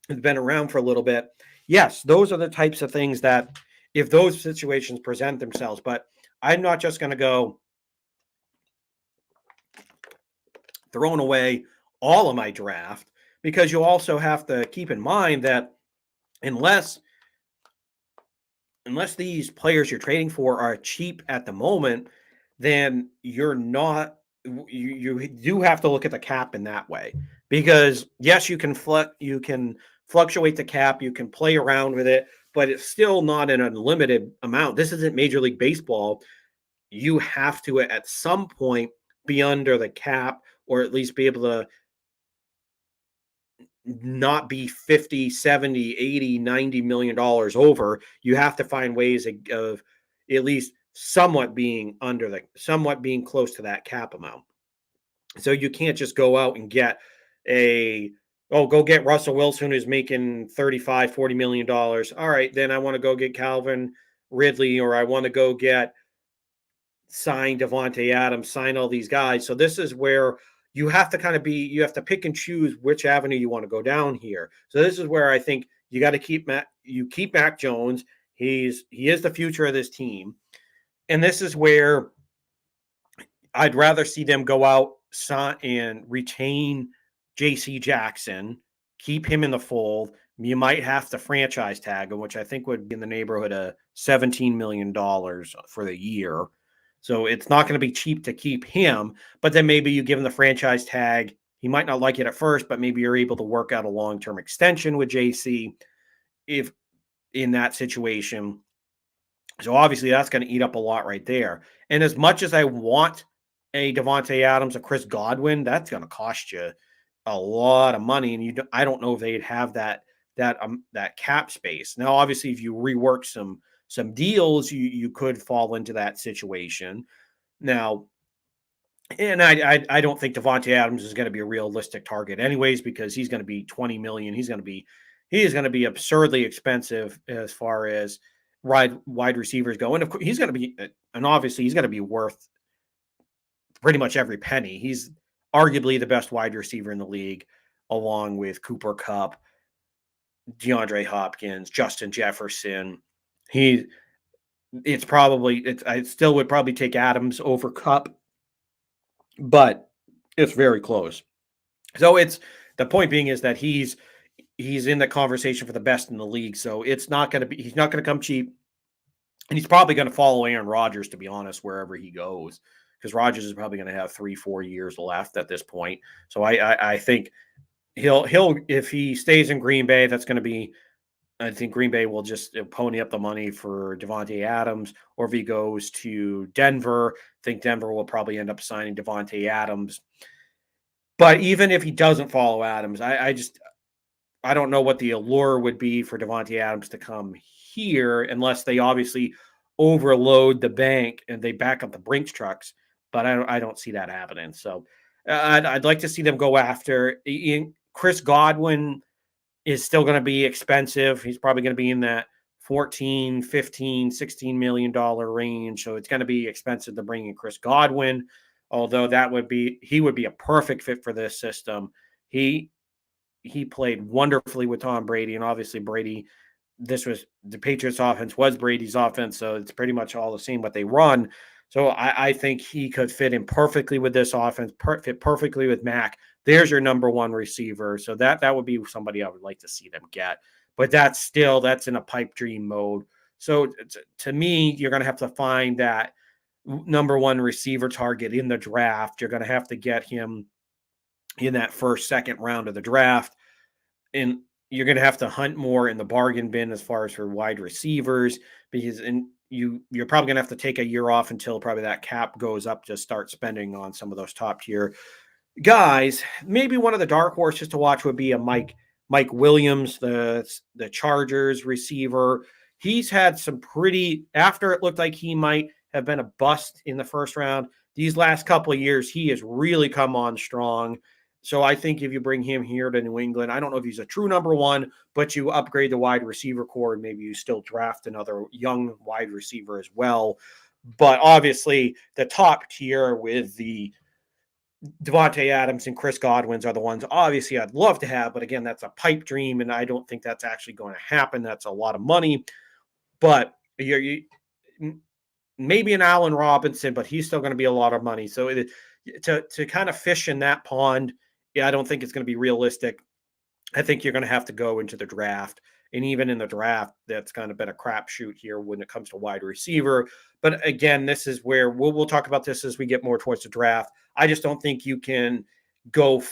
has been around for a little bit. Yes, those are the types of things that if those situations present themselves, but I'm not just going to go throwing away all of my draft, because you also have to keep in mind that unless these players you're trading for are cheap at the moment, then you're not you do have to look at the cap in that way. Because yes, you can fluctuate the cap, you can play around with it, but it's still not an unlimited amount. This isn't Major League Baseball. You have to at some point be under the cap, or at least be able to not be 50, 70, 80, 90 million dollars over. You have to find ways of at least somewhat being close to that cap amount. So you can't just go out and get go get Russell Wilson who's making 35, 40 million dollars. All right, then I want to go get Calvin Ridley, or I want to go sign Devontae Adams, sign all these guys. So this is where you have to you have to pick and choose which avenue you want to go down here. So this is where I think you got to keep Mac Jones. He is the future of this team. And this is where I'd rather see them go out and retain JC Jackson, keep him in the fold. You might have to franchise tag him, which I think would be in the neighborhood of $17 million for the year. So it's not going to be cheap to keep him, but then maybe you give him the franchise tag. He might not like it at first, but maybe you're able to work out a long-term extension with JC if in that situation. So obviously that's going to eat up a lot right there. And as much as I want a Devontae Adams, a Chris Godwin, that's going to cost you a lot of money. And I don't know if they'd have that cap space. Now, obviously, if you rework some deals, you could fall into that situation. Now, and I don't think Devontae Adams is going to be a realistic target anyways, because he's going to be 20 million. He is going to be absurdly expensive as far as wide receivers go. And of course, obviously he's going to be worth pretty much every penny. He's arguably the best wide receiver in the league, along with Cooper Kupp, DeAndre Hopkins, Justin Jefferson. I still would probably take Adams over Kupp, but it's very close. So the point being is that he's in the conversation for the best in the league. So he's not going to come cheap. And he's probably going to follow Aaron Rodgers, to be honest, wherever he goes, because Rodgers is probably going to have 3-4 years left at this point. So I think he'll if he stays in Green Bay, that's going to be. I think Green Bay will just pony up the money for Devontae Adams, or if he goes to Denver, I think Denver will probably end up signing Devontae Adams. But even if he doesn't follow Adams, I don't know what the allure would be for Devontae Adams to come here unless they obviously overload the bank and they back up the Brinks trucks. But I don't see that happening. So I'd like to see them go after Chris Godwin is still going to be expensive. He's probably going to be in that 14, 15, $16 million range. So it's going to be expensive to bring in Chris Godwin, although he would be a perfect fit for this system. He played wonderfully with Tom Brady, and obviously Brady, this was the Patriots offense was Brady's offense. So it's pretty much all the same what they run. So I think he could fit in perfectly with this offense, fit perfectly with Mac. There's your number one receiver. So that would be somebody I would like to see them get. But that's in a pipe dream mode. So to me, you're going to have to find that number one receiver target in the draft. You're going to have to get him in that first, second round of the draft. And you're going to have to hunt more in the bargain bin as far as for wide receivers, because you're probably going to have to take a year off until probably that cap goes up to start spending on some of those top tier guys. Maybe one of the dark horses to watch would be a Mike Williams, the Chargers receiver. He's had some after it looked like he might have been a bust in the first round, these last couple of years, he has really come on strong. So I think if you bring him here to New England, I don't know if he's a true number one, but you upgrade the wide receiver core and maybe you still draft another young wide receiver as well. But obviously the top tier with the Devontae Adams and Chris Godwin's are the ones obviously I'd love to have, but again, that's a pipe dream, and I don't think that's actually going to happen. That's a lot of money, but maybe an Allen Robinson, but he's still going to be a lot of money. So to kind of fish in that pond, I don't think it's going to be realistic. I think you're going to have to go into the draft. And even in the draft, that's kind of been a crapshoot here when it comes to wide receiver. But again, this is where we'll talk about this as we get more towards the draft. I just don't think you can go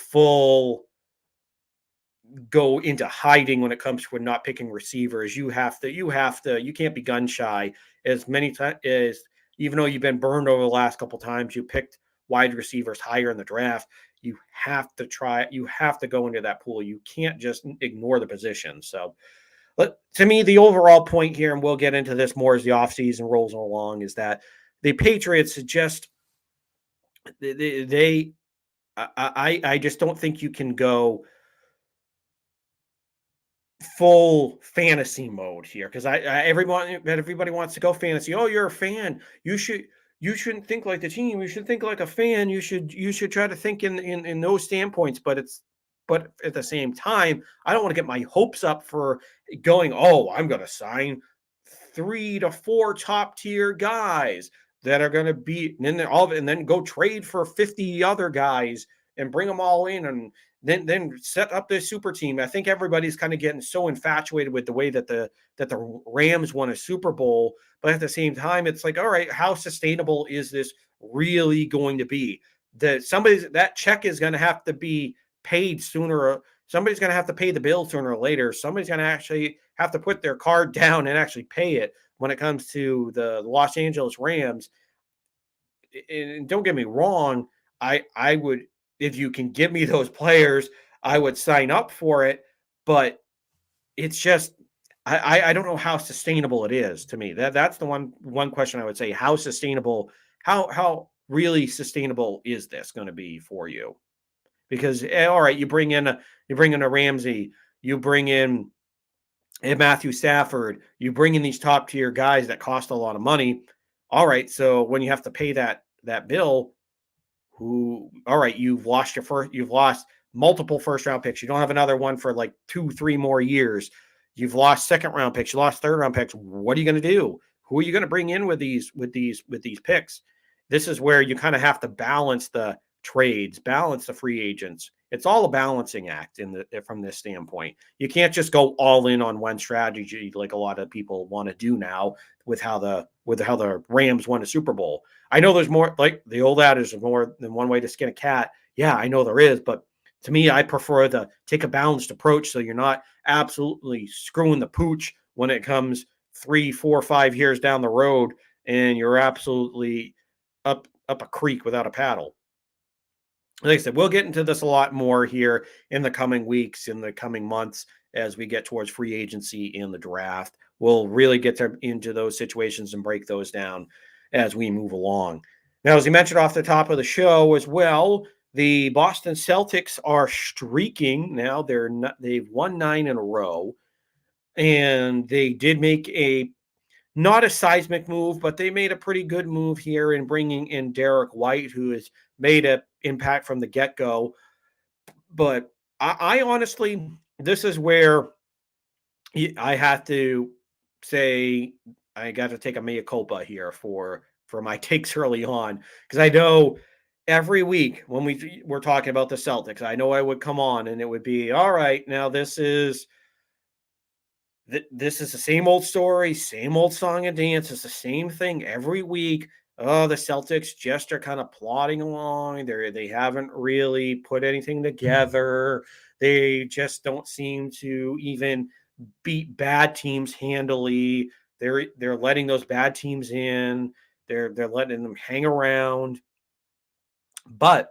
into hiding when it comes to not picking receivers. You can't be gun shy as many times as, even though you've been burned over the last couple of times, you picked wide receivers higher in the draft. You have to go into that pool. You can't just ignore the position. So to me, the overall point here, and we'll get into this more as the offseason rolls along, is that the Patriots just, I just don't think you can go full fantasy mode here, because everybody wants to go fantasy. Oh, you're a fan. You shouldn't think like the team. You should think like a fan. You should try to think in those standpoints. But at the same time, I don't want to get my hopes up for going, oh, I'm going to sign 3 to 4 top tier guys that are going to be, and then go trade for 50 other guys and bring them all in and then set up this super team. I think everybody's kind of getting so infatuated with the way that the Rams won a Super Bowl, but at the same time, it's like, all right, how sustainable is this really going to be? That check is going to have to be paid sooner. Somebody's going to have to pay the bill sooner or later. Somebody's going to actually have to put their card down and actually pay it when it comes to the Los Angeles Rams. And don't get me wrong, I would, if you can give me those players, I would sign up for it. But it's just, I don't know how sustainable it is to me. That's the one question I would say. How sustainable, how really sustainable is this going to be for you? Because all right, you bring in a Ramsey, you bring in a Matthew Stafford, you bring in these top tier guys that cost a lot of money. All right, so when you have to pay that bill, you've lost multiple first round picks. You don't have another one for like 2-3 more years. You've lost second round picks. You lost third round picks. What are you going to do? Who are you going to bring in with these picks? This is where you kind of have to balance the trades, balance the free agents. It's all a balancing act from this standpoint. You can't just go all in on one strategy like a lot of people want to do now with how the Rams won a Super Bowl. I know there's more, like the old adage, there's more than one way to skin a cat. Yeah, I know there is, but to me, I prefer to take a balanced approach so you're not absolutely screwing the pooch when it comes 3, 4, 5 years down the road and you're absolutely up a creek without a paddle. Like I said, we'll get into this a lot more here in the coming weeks, in the coming months, as we get towards free agency and the draft. We'll really get into those situations and break those down as we move along. Now, as you mentioned off the top of the show as well, the Boston Celtics are streaking now. They've won 9 in a row, and they did make not a seismic move, but they made a pretty good move here in bringing in Derrick White, who has made an impact from the get-go. But I honestly, this is where I have to say I got to take a mea culpa here for my takes early on, because I know every week when we're talking about the Celtics, I know I would come on and it would be, all right, now this is the same old story, same old song and dance. It's the same thing every week. Oh, the Celtics just are kind of plodding along. They haven't really put anything together. They just don't seem to even beat bad teams handily. They're letting those bad teams in. They're letting them hang around. But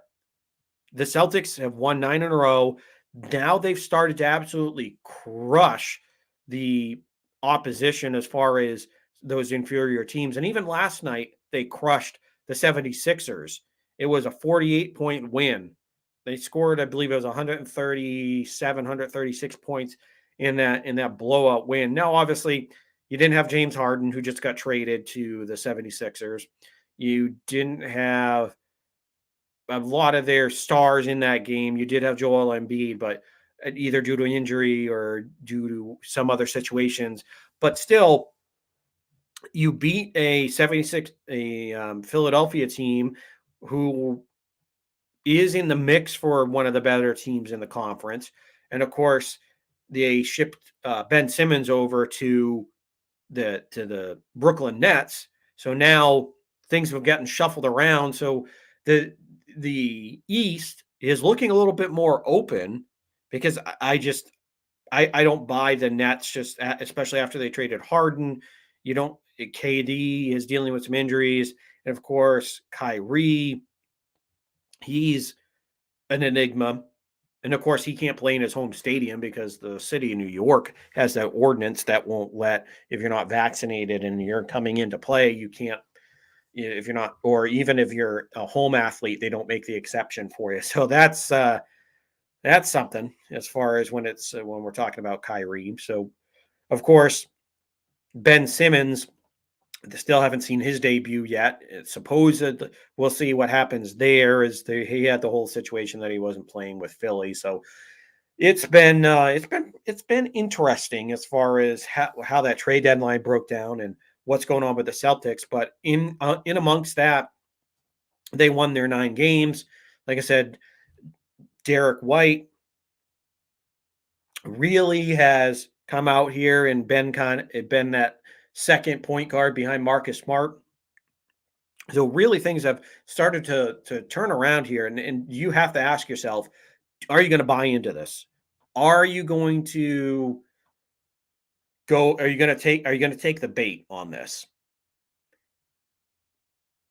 the Celtics have won 9 in a row. Now they've started to absolutely crush the opposition as far as those inferior teams. And even last night, they crushed the 76ers. It was a 48-point win. They scored, I believe it was 137, 136 points in that blowout win. Now, obviously, you didn't have James Harden, who just got traded to the 76ers. You didn't have a lot of their stars in that game. You did have Joel Embiid, but either due to an injury or due to some other situations. But still, you beat a Philadelphia team who is in the mix for one of the better teams in the conference. And of course, they shipped Ben Simmons over to the Brooklyn Nets. So now things have gotten shuffled around. So the East is looking a little bit more open, because I don't buy the Nets, especially after they traded Harden. You don't KD is dealing with some injuries, and of course Kyrie, he's an enigma. And of course, he can't play in his home stadium because the city of New York has that ordinance that won't let, if you're not vaccinated and you're coming into play, you can't, if you're not, or even if you're a home athlete, they don't make the exception for you. So that's something as far as when we're talking about Kyrie. So of course, Ben Simmons, still haven't seen his debut yet. It's supposed we'll see what happens there. He had the whole situation that he wasn't playing with Philly, so it's been interesting as far as how that trade deadline broke down and what's going on with the Celtics. But in amongst that, they won their 9 games. Like I said, Derrick White really has come out here and been that second point guard behind Marcus Smart. So really things have started to turn around here. And you have to ask yourself, are you going to buy into this? Are you going to are you going to take the bait on this?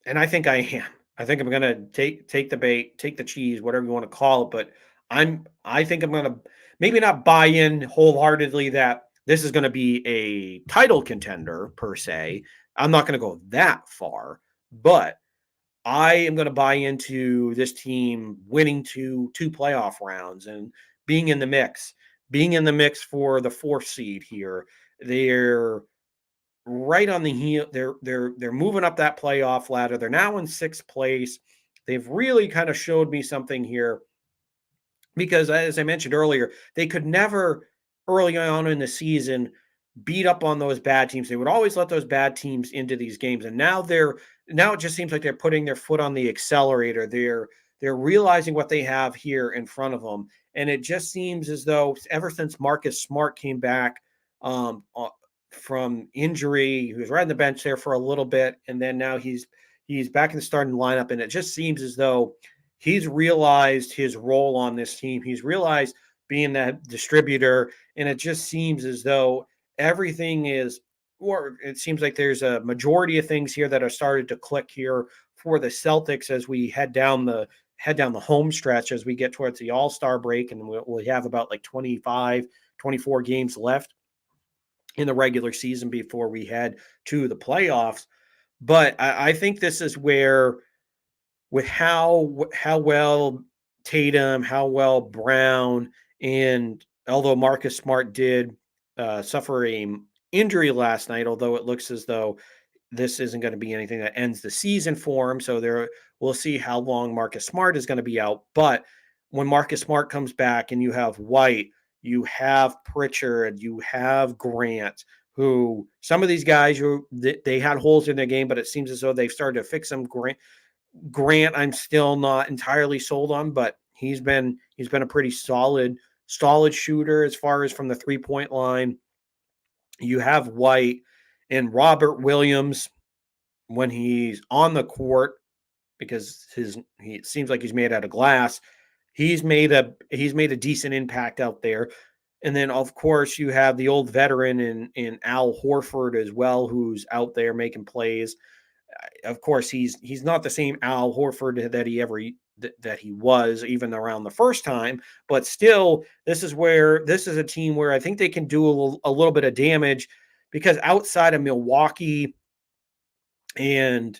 And I think I am. I think I'm going to take the bait, take the cheese, whatever you want to call it. But I think I'm going to maybe not buy in wholeheartedly that this is going to be a title contender per se. I'm not going to go that far, but I am going to buy into this team winning two playoff rounds and being in the mix for the 4th seed here. They're right on the heel. They're moving up that playoff ladder. They're now in 6th place. They've really kind of showed me something here, because as I mentioned earlier, they could never early on in the season beat up on those bad teams. They would always let those bad teams into these games. And now it just seems like they're putting their foot on the accelerator. They're realizing what they have here in front of them. And it just seems as though ever since Marcus Smart came back from injury, he was right on the bench there for a little bit, and then now he's back in the starting lineup, and it just seems as though he's realized his role on this team. He's realized being that distributor, and it just seems as though everything is, or it seems like there's a majority of things here that are started to click here for the Celtics as we head down the home stretch as we get towards the All-Star break, and we'll have about like 25, 24 games left in the regular season before we head to the playoffs. But I think this is where, with how well Tatum, how well Brown, and although Marcus Smart did suffer a injury last night, although it looks as though this isn't going to be anything that ends the season for him. So we'll see how long Marcus Smart is going to be out. But when Marcus Smart comes back and you have White, you have Pritchard, you have Grant, who some of these guys they had holes in their game, but it seems as though they've started to fix them. Grant, I'm still not entirely sold on, but he's been a pretty solid shooter as far as from the 3-point line. You have White and Robert Williams when he's on the court, because it seems like he's made out of glass. He's made a decent impact out there. And then of course you have the old veteran in Al Horford as well, who's out there making plays. Of course, he's not the same Al Horford that he was even around the first time, but still, this is a team where I think they can do a little bit of damage, because outside of Milwaukee and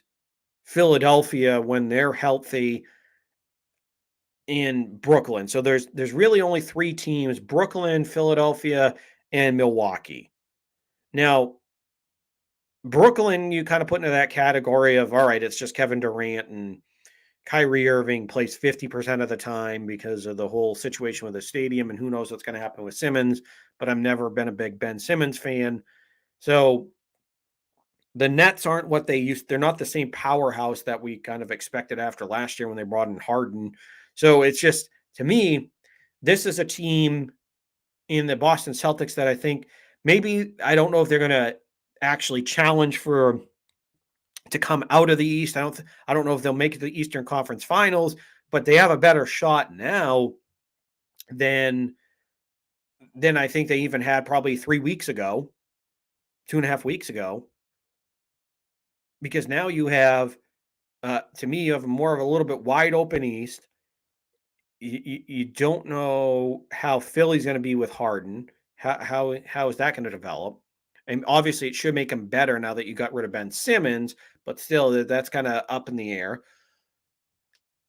Philadelphia, when they're healthy, in Brooklyn. So there's really only 3 teams: Brooklyn, Philadelphia, and Milwaukee. Now, Brooklyn, you kind of put into that category of, all right, it's just Kevin Durant, and Kyrie Irving plays 50% of the time because of the whole situation with the stadium, and who knows what's going to happen with Simmons, but I've never been a big Ben Simmons fan. So the Nets aren't what they used. They're not the same powerhouse that we kind of expected after last year when they brought in Harden. So it's just, to me, this is a team in the Boston Celtics that I think maybe, I don't know if they're going to actually challenge to come out of the East. I don't know if they'll make it to the Eastern Conference Finals, but they have a better shot now than I think they even had probably 3 weeks ago, 2.5 weeks ago, because now you have, to me, you have more of a little bit wide open East. You don't know how Philly's going to be with Harden. How is that going to develop? And obviously, it should make him better now that you got rid of Ben Simmons, but still, that's kind of up in the air.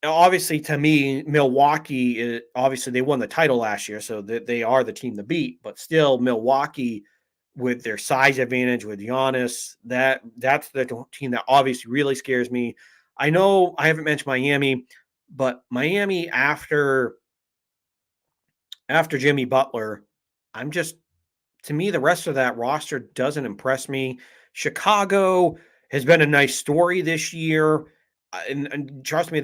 Obviously, to me, Milwaukee, obviously they won the title last year, so they are the team to beat. But still, Milwaukee, with their size advantage with Giannis, that's the team that obviously really scares me. I know I haven't mentioned Miami, but Miami after Jimmy Butler, to me, the rest of that roster doesn't impress me. Chicago has been a nice story this year, and trust me,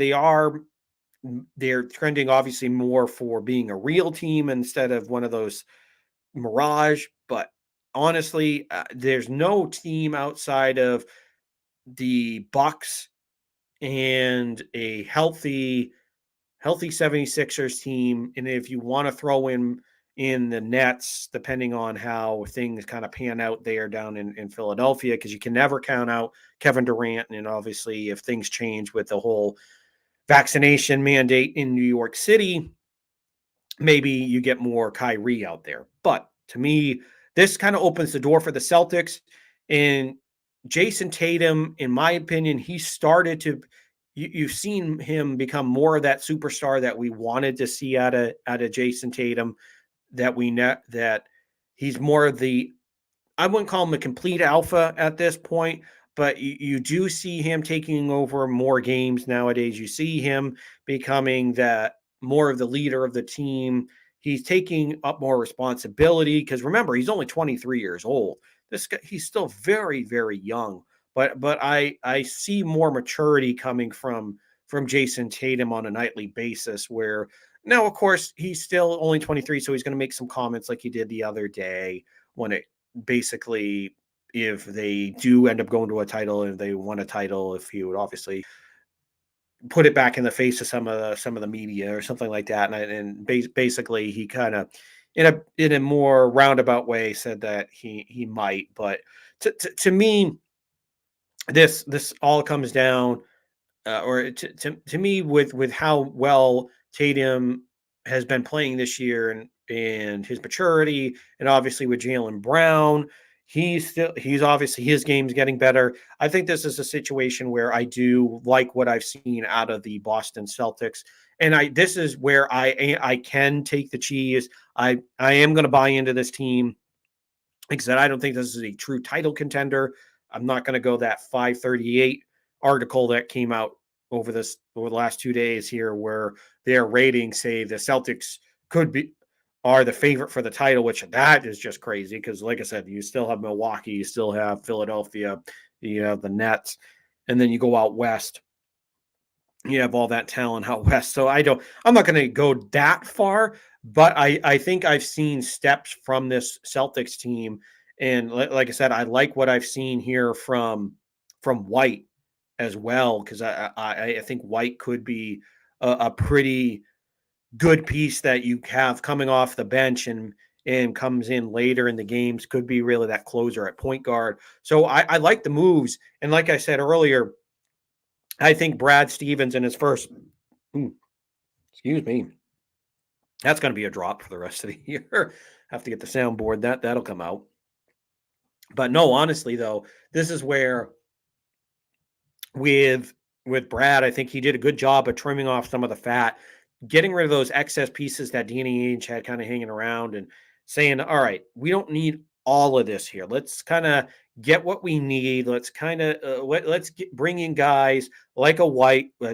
they're trending obviously more for being a real team instead of one of those mirage. But honestly, there's no team outside of the Bucks and a healthy 76ers team, and if you want to throw in the Nets, depending on how things kind of pan out there down in Philadelphia, because you can never count out Kevin Durant, and obviously if things change with the whole vaccination mandate in New York City, maybe you get more Kyrie out there. But to me, this kind of opens the door for the Celtics. And Jason Tatum, in my opinion, he started to, you've seen him become more of that superstar that we wanted to see out of Jason Tatum, that we know that he's more of the, I wouldn't call him a complete alpha at this point, but you do see him taking over more games nowadays. You see him becoming that more of the leader of the team. He's taking up more responsibility, because remember, he's only 23 years old. This guy, he's still very, very young. But I see more maturity coming from from Jason Tatum on a nightly basis. Where now, of course, he's still only 23, so he's going to make some comments like he did the other day when it basically, if they do end up going to a title and they won a title, if he would obviously put it back in the face of some of the media or something like that. And basically, he kind of in a more roundabout way said that he might. But to me, this all comes down, or to me, with how well Tatum has been playing this year, and his maturity, and obviously with Jalen Brown, he's obviously, his game's getting better. I think this is a situation where I do like what I've seen out of the Boston Celtics, and this is where I can take the cheese. I am going to buy into this team. Like I said, I don't think this is a true title contender. I'm not going to go that 538 article that came out over the last 2 days here, where their ratings say the Celtics are the favorite for the title, which that is just crazy because, like I said, you still have Milwaukee, you still have Philadelphia, you have the Nets, and then you go out west, you have all that talent out west. So I'm not going to go that far, but I think I've seen steps from this Celtics team. And like I said, I like what I've seen here from White as well, because I think White could be a pretty good piece that you have coming off the bench, and comes in later in the games, could be really that closer at point guard. So I like the moves. And like I said earlier, I think Brad Stevens in his first, excuse me, that's going to be a drop for the rest of the year. Have to get the soundboard, that'll come out. But no, honestly though, this is where with Brad, I think he did a good job of trimming off some of the fat, getting rid of those excess pieces that Danny Ainge had kind of hanging around, and saying, all right, we don't need all of this here. Let's kind of get what we need. Let's kind of bring in guys like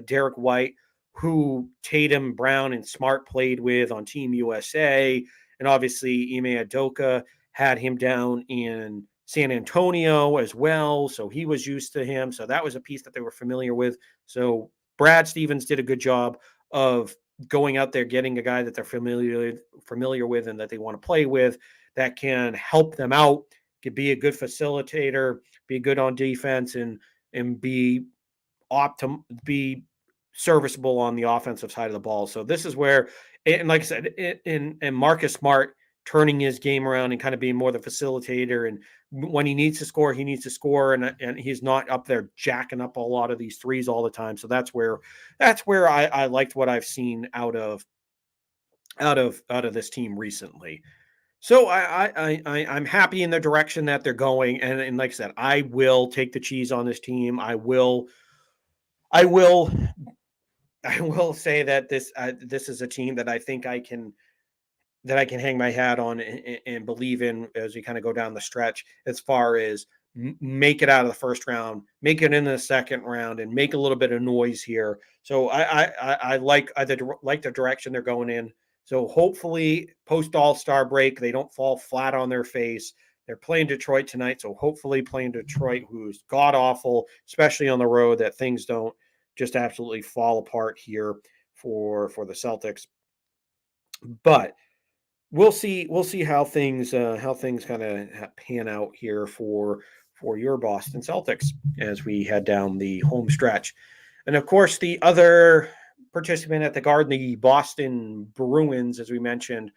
Derrick White, who Tatum, Brown, and Smart played with on Team USA, and obviously Ime Udoka had him down in San Antonio as well, so he was used to him. So that was a piece that they were familiar with. So Brad Stevens did a good job of going out there, getting a guy that they're familiar with and that they want to play with, that can help them out, could be a good facilitator, be good on defense, and be serviceable on the offensive side of the ball. So this is where, and like I said, and Marcus Smart turning his game around and kind of being more the facilitator, and when he needs to score, he needs to score, and he's not up there jacking up a lot of these threes all the time. So that's where I liked what I've seen out of this team recently. So I'm happy in the direction that they're going, and like I said, I will take the cheese on this team. I will I will say that this is a team that I think I can hang my hat on, and believe in as we kind of go down the stretch, as far as make it out of the first round, make it in the second round, and make a little bit of noise here. So I like the direction they're going in. So hopefully, post All-Star break, they don't fall flat on their face. They're playing Detroit tonight, so hopefully playing Detroit, who's god awful, especially on the road, that things don't just absolutely fall apart here for the Celtics. But we'll see how things kind of pan out here for your Boston Celtics as we head down the home stretch. And of course, the other participant at the Garden, the Boston Bruins, as we mentioned,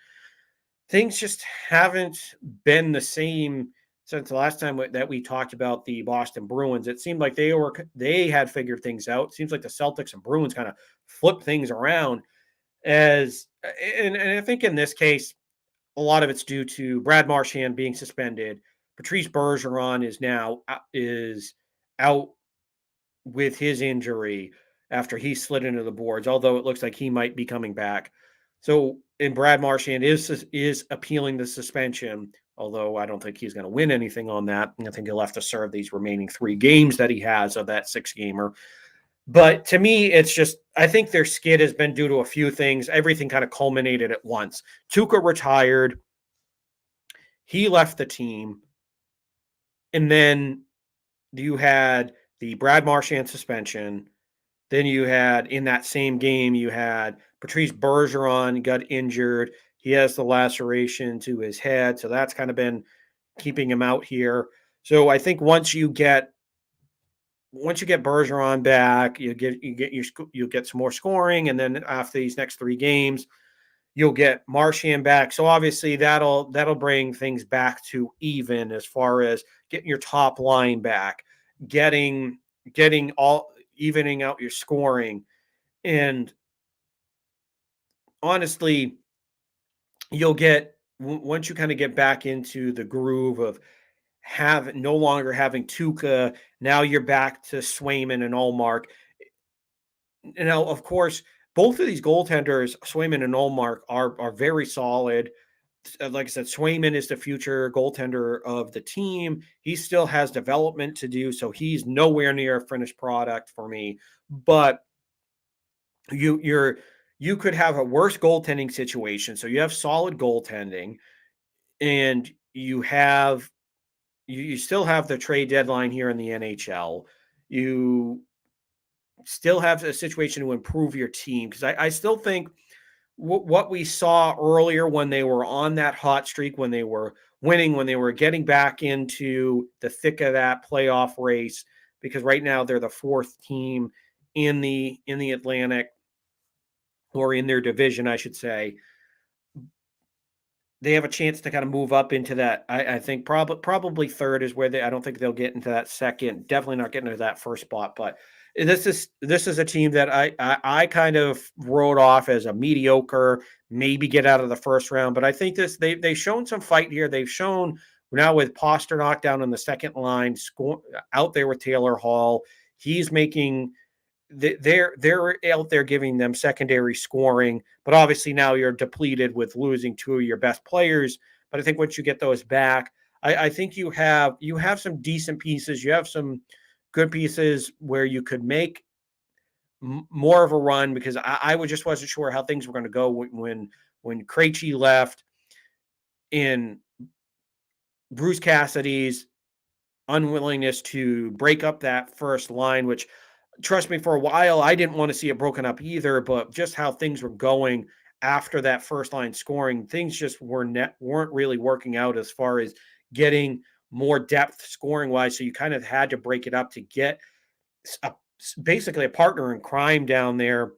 things just haven't been the same since the last time that we talked about the Boston Bruins. It seemed like they had figured things out. It seems like the Celtics and Bruins kind of flipped things around, as and I think in this case, a lot of it's due to Brad Marchand being suspended. Patrice Bergeron is out with his injury after he slid into the boards, although it looks like he might be coming back. So, and Brad Marchand is appealing the suspension, although I don't think he's going to win anything on that. I think he'll have to serve these remaining 3 games that he has of that 6-gamer. But to me, it's just, I think their skid has been due to a few things. Everything kind of culminated at once. Tuukka retired. He left the team. And then you had the Brad Marchand suspension. Then you had in that same game, you had Patrice Bergeron got injured. He has the laceration to his head, so that's kind of been keeping him out here. So I think once you get Bergeron back, you'll get some more scoring, and then after these next 3 games, you'll get Marchand back. So obviously that'll bring things back to even as far as getting your top line back, getting getting all evening out your scoring, and honestly, you'll get once you kind of get back into the groove of have no longer having Tuca. Now you're back to Swayman and Allmark. Now, of course, both of these goaltenders, Swayman and Allmark, are very solid. Like I said, Swayman is the future goaltender of the team. He still has development to do, so he's nowhere near a finished product for me. But you could have a worse goaltending situation. So you have solid goaltending, and you still have the trade deadline here in the NHL. You still have a situation to improve your team because I still think what we saw earlier when they were on that hot streak, when they were winning, when they were getting back into the thick of that playoff race, because right now they're the 4th team in the Atlantic, or in their division, I should say. They have a chance to kind of move up into that. I think probably third is where I don't think they'll get into that second. Definitely not getting into that first spot. But this is a team that I kind of wrote off as a mediocre, maybe get out of the first round. But I think they've shown some fight here. They've shown now with Pasternak down on the second line, out there with Taylor Hall. He's making they're out there giving them secondary scoring, but obviously now you're depleted with losing 2 of your best players. But I think once you get those back, I think you have some decent pieces. You have some good pieces where you could make more of a run, because I just wasn't sure how things were going to go when Krejci left, in Bruce Cassidy's unwillingness to break up that first line, which, trust me, for a while, I didn't want to see it broken up either, but just how things were going after that first line scoring, things just weren't really working out as far as getting more depth scoring wise. So you kind of had to break it up to get basically a partner in crime down there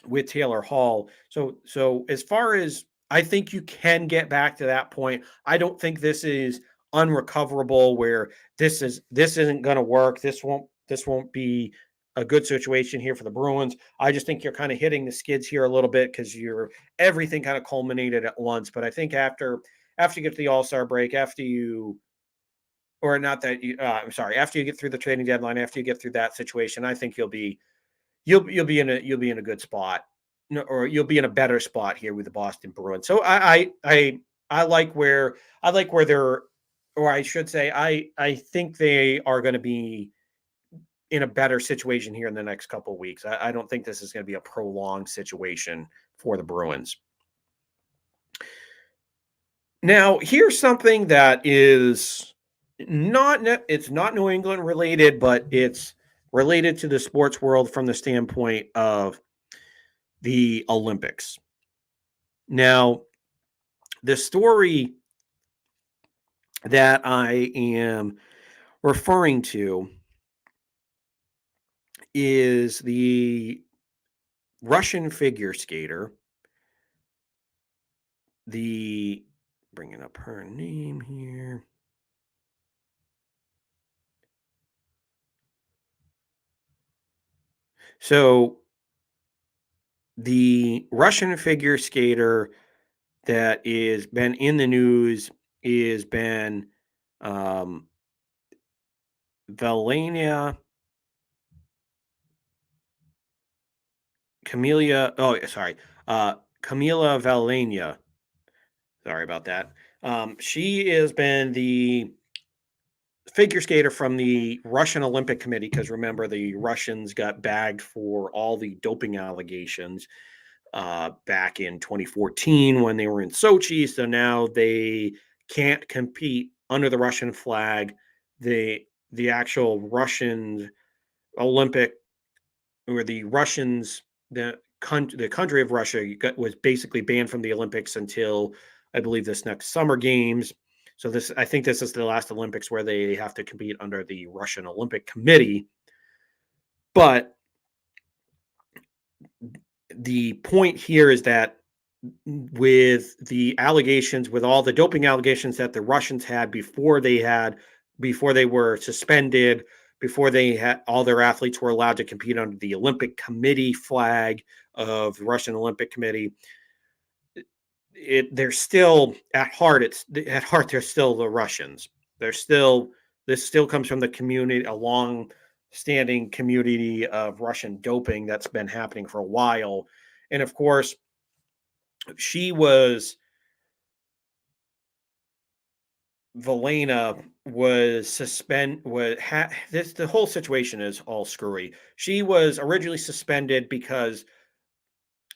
with Taylor Hall. So as far as I think you can get back to that point, I don't think this is unrecoverable where this isn't going to work. This won't be a good situation here for the Bruins. I just think you're kind of hitting the skids here a little bit because everything kind of culminated at once. But I think after you get to the All-Star break, after you or not that you I'm sorry, after you get through the trading deadline, after you get through that situation, I think you'll be in a good spot, or you'll be in a better spot here with the Boston Bruins. So I like where they're, or I should say, I think they are going to be in a better situation here in the next couple of weeks. I don't think this is going to be a prolonged situation for the Bruins. Now, here's something that is it's not New England related, but it's related to the sports world from the standpoint of the Olympics. Now, the story that I am referring to is the Russian figure skater, the bringing up her name here. So, the Russian figure skater that is been in the news is been um, Valenia Camelia. Oh, sorry, Camila Valenia. Sorry about that. She has been the figure skater from the Russian Olympic Committee, because remember, the Russians got bagged for all the doping allegations back in 2014 when they were in Sochi. So now they can't compete under the Russian flag. The actual Russian Olympic where the Russians, the country of Russia was basically banned from the Olympics until I believe this next summer games. So I think this is the last Olympics where they have to compete under the Russian Olympic Committee. But the point here is that with the allegations, with all the doping allegations that the Russians had before they were suspended, before they had all their athletes were allowed to compete under the Olympic Committee flag of the Russian Olympic Committee, they're still at heart. They're still the Russians. This still comes from the community, a long standing community of Russian doping that's been happening for a while. And of course, she was Valena was the whole situation is all screwy. She was originally suspended because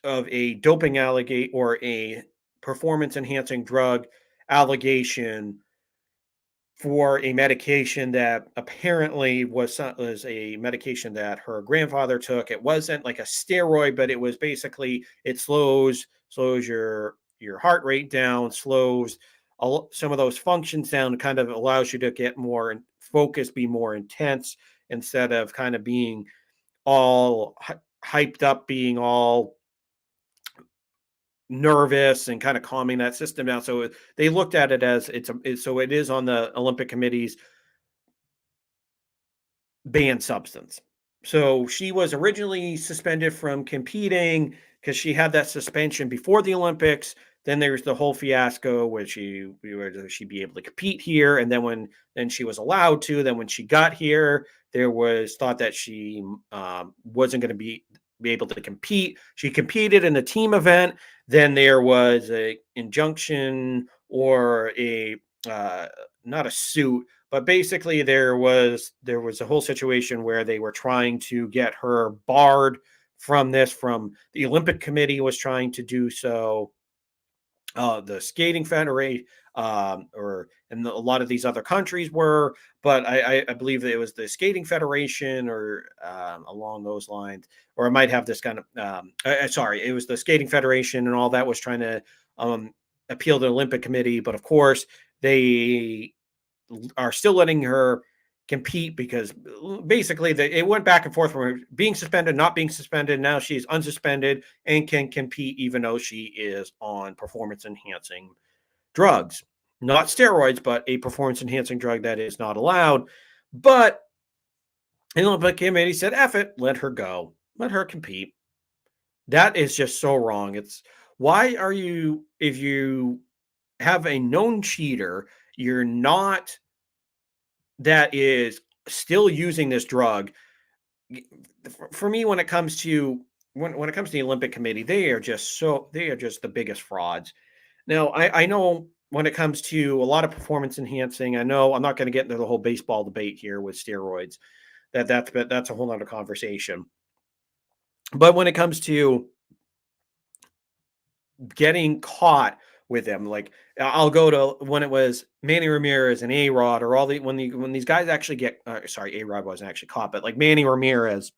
of a doping allegation or a performance enhancing drug allegation for a medication that apparently was a medication that her grandfather took. It wasn't like a steroid, but it was basically it slows your heart rate down, slows some of those functions down, kind of allows you to get more focused, be more intense instead of kind of being all hyped up, being all nervous and kind of calming that system down. So they looked at it as so it is on the Olympic Committee's banned substance. So she was originally suspended from competing because she had that suspension before the Olympics. Then there's the whole fiasco where whether she'd be able to compete here, and then she was allowed to. Then when she got here, there was thought that she wasn't going to be able to compete. She competed in a team event. Then there was a injunction or a not a suit, but basically there was a whole situation where they were trying to get her barred from this. From the Olympic Committee was trying to do so. The skating federation, and a lot of these other countries were, but I believe that it was the skating federation or along those lines, or I might have this kind of. Sorry, it was the skating federation and all that was trying to appeal to the Olympic Committee, but of course they are still letting her compete because basically it went back and forth from her being suspended, not being suspended. Now she's unsuspended and can compete even though she is on performance enhancing drugs, not steroids, but a performance enhancing drug that is not allowed. But the Olympic Committee said, F it, let her go, let her compete. That is just so wrong. Why are you, if you have a known cheater, you're not that is still using this drug. For me, when it comes to the Olympic Committee, they are just the biggest frauds. Now, I know when it comes to a lot of performance enhancing, I know I'm not going to get into the whole baseball debate here with steroids. That's a whole other conversation. But when it comes to getting caught with them, like I'll go to when it was Manny Ramirez and A Rod, or when these guys actually get sorry, A Rod wasn't actually caught, but like Manny Ramirez,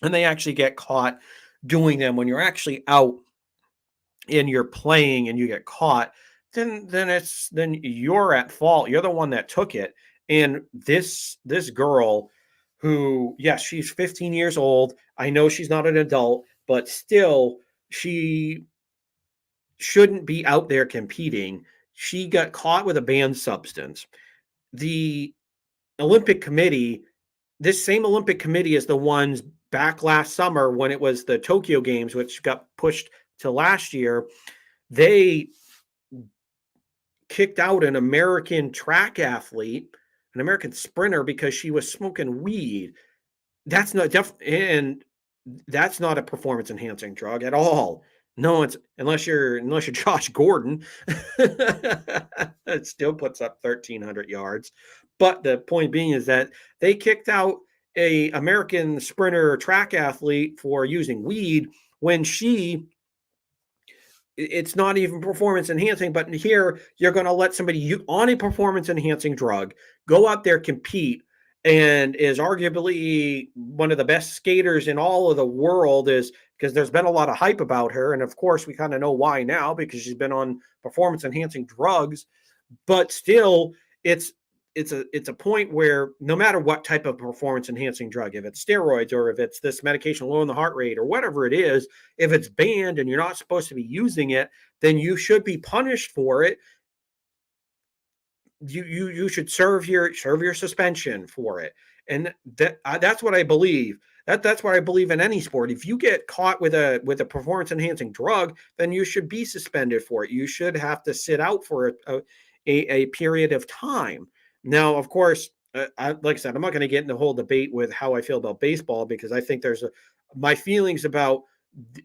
and they actually get caught doing them when you're actually out and you're playing and you get caught, then you're at fault. You're the one that took it. And this girl who, yes, she's 15 years old. I know she's not an adult, but still she shouldn't be out there competing. She got caught with a banned substance. The Olympic Committee, this same Olympic Committee is the ones back last summer when it was the Tokyo Games, which got pushed to last year. They kicked out an American track athlete, an American sprinter, because she was smoking weed. That's not and that's not a performance enhancing drug at all. No, it's unless you're Josh Gordon, it still puts up 1,300 yards. But the point being is that they kicked out a American sprinter track athlete for using weed when it's not even performance enhancing. But here you're going to let somebody on a performance enhancing drug go out there compete and is arguably one of the best skaters in all of the world, is because there's been a lot of hype about her. And of course, we kind of know why now, because she's been on performance enhancing drugs. But still, it's it's a point where no matter what type of performance enhancing drug, if it's steroids or if it's this medication lowering the heart rate or whatever it is, if it's banned and you're not supposed to be using it, then you should be punished for it. You should serve your suspension for it. And that's what I believe. That's what I believe in any sport. If you get caught with a performance enhancing drug, then you should be suspended for it. You should have to sit out for a period of time. Now, of course, like I said, I'm not going to get into the whole debate with how I feel about baseball, because I think my feelings about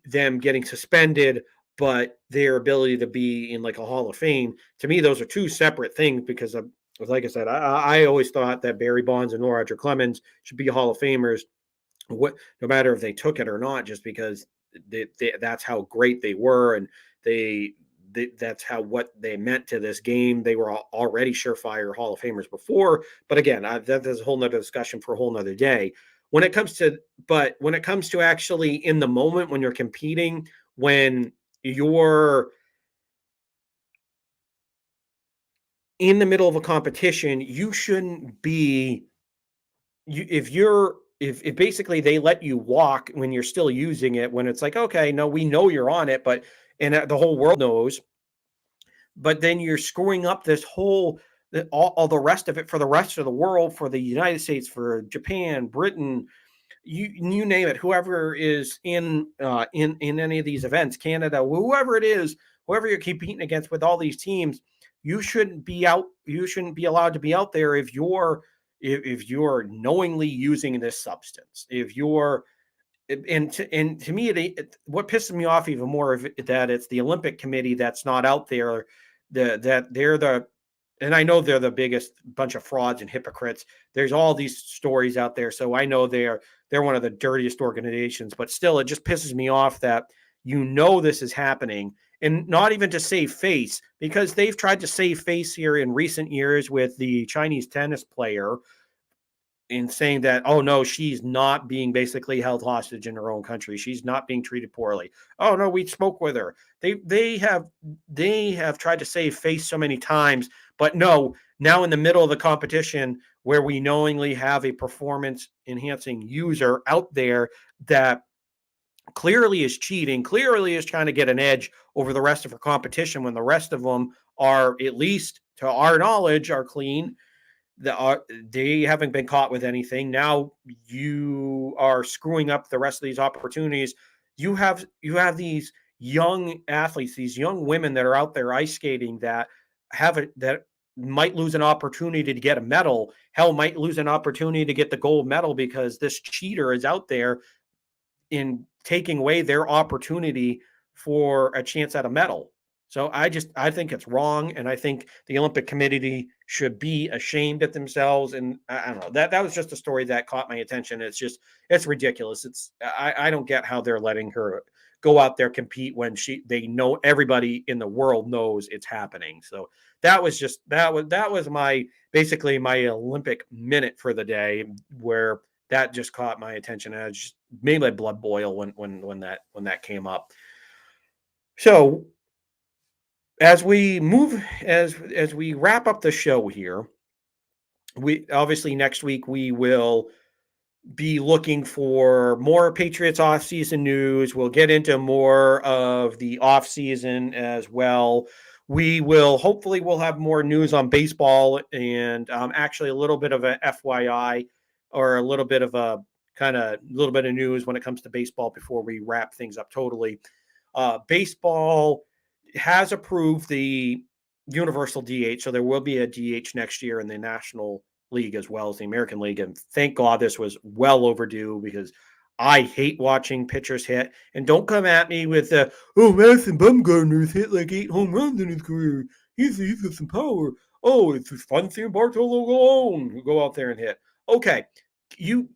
them getting suspended, but their ability to be in like a Hall of Fame, to me, those are two separate things. Because like I said, I always thought that Barry Bonds and Roger Clemens should be Hall of Famers, no matter if they took it or not, just because that's how great they were, and that's how what they meant to this game. They were already surefire Hall of Famers before. But again, that's a whole nother discussion for a whole nother day. When it comes to actually in the moment when you're competing, when you're in the middle of a competition, you shouldn't be if basically they let you walk when you're still using it, when it's like, okay, no, we know you're on it, but and the whole world knows, but then you're screwing up this whole all the rest of it for the rest of the world, for the United States, for Japan, Britain, you name it, whoever is in any of these events, Canada, whoever it is, whoever you're competing against with all these teams, you shouldn't be allowed to be out there if you're knowingly using this substance. If you're and to me, what pisses me off even more is that it's the Olympic Committee that's not out there. That they're the and I know they're the biggest bunch of frauds and hypocrites. There's all these stories out there, so I know they're one of the dirtiest organizations. But still, it just pisses me off that this is happening, and not even to save face, because they've tried to save face here in recent years with the Chinese tennis player, in saying that, oh no, she's not being basically held hostage in her own country. She's not being treated poorly. Oh no, we spoke with her. They have tried to save face so many times, but no, now in the middle of the competition, where we knowingly have a performance enhancing user out there that clearly is cheating, clearly is trying to get an edge over the rest of her competition, when the rest of them are, at least to our knowledge, are clean, they haven't been caught with anything. Now you are screwing up the rest of these opportunities. You have these young athletes, these young women that are out there ice skating, that might lose an opportunity to get a medal. Hell, might lose an opportunity to get the gold medal, because this cheater is out there in taking away their opportunity for a chance at a medal. So I think it's wrong, and I think the Olympic Committee should be ashamed at themselves. And I don't know, that was just a story that caught my attention. It's ridiculous. I don't get how they're letting her go out there compete when they know, everybody in the world knows it's happening. So that was my basically my Olympic minute for the day, where that just caught my attention, and it just made my blood boil when that came up. So as we wrap up the show here, we obviously next week we will be looking for more Patriots offseason news. We'll get into more of the offseason as well. We'll have more news on baseball, and actually a little bit of a FYI, or a little bit of news when it comes to baseball before we wrap things up totally. Baseball has approved the universal DH, so there will be a DH next year in the National League as well as the American League. And thank God this was well overdue, because I hate watching pitchers hit. And don't come at me with Madison Bumgarner's hit like 8 home runs in his career. He's got some power. Oh, it's fun seeing Bartolo Colon go out there and hit. Okay, you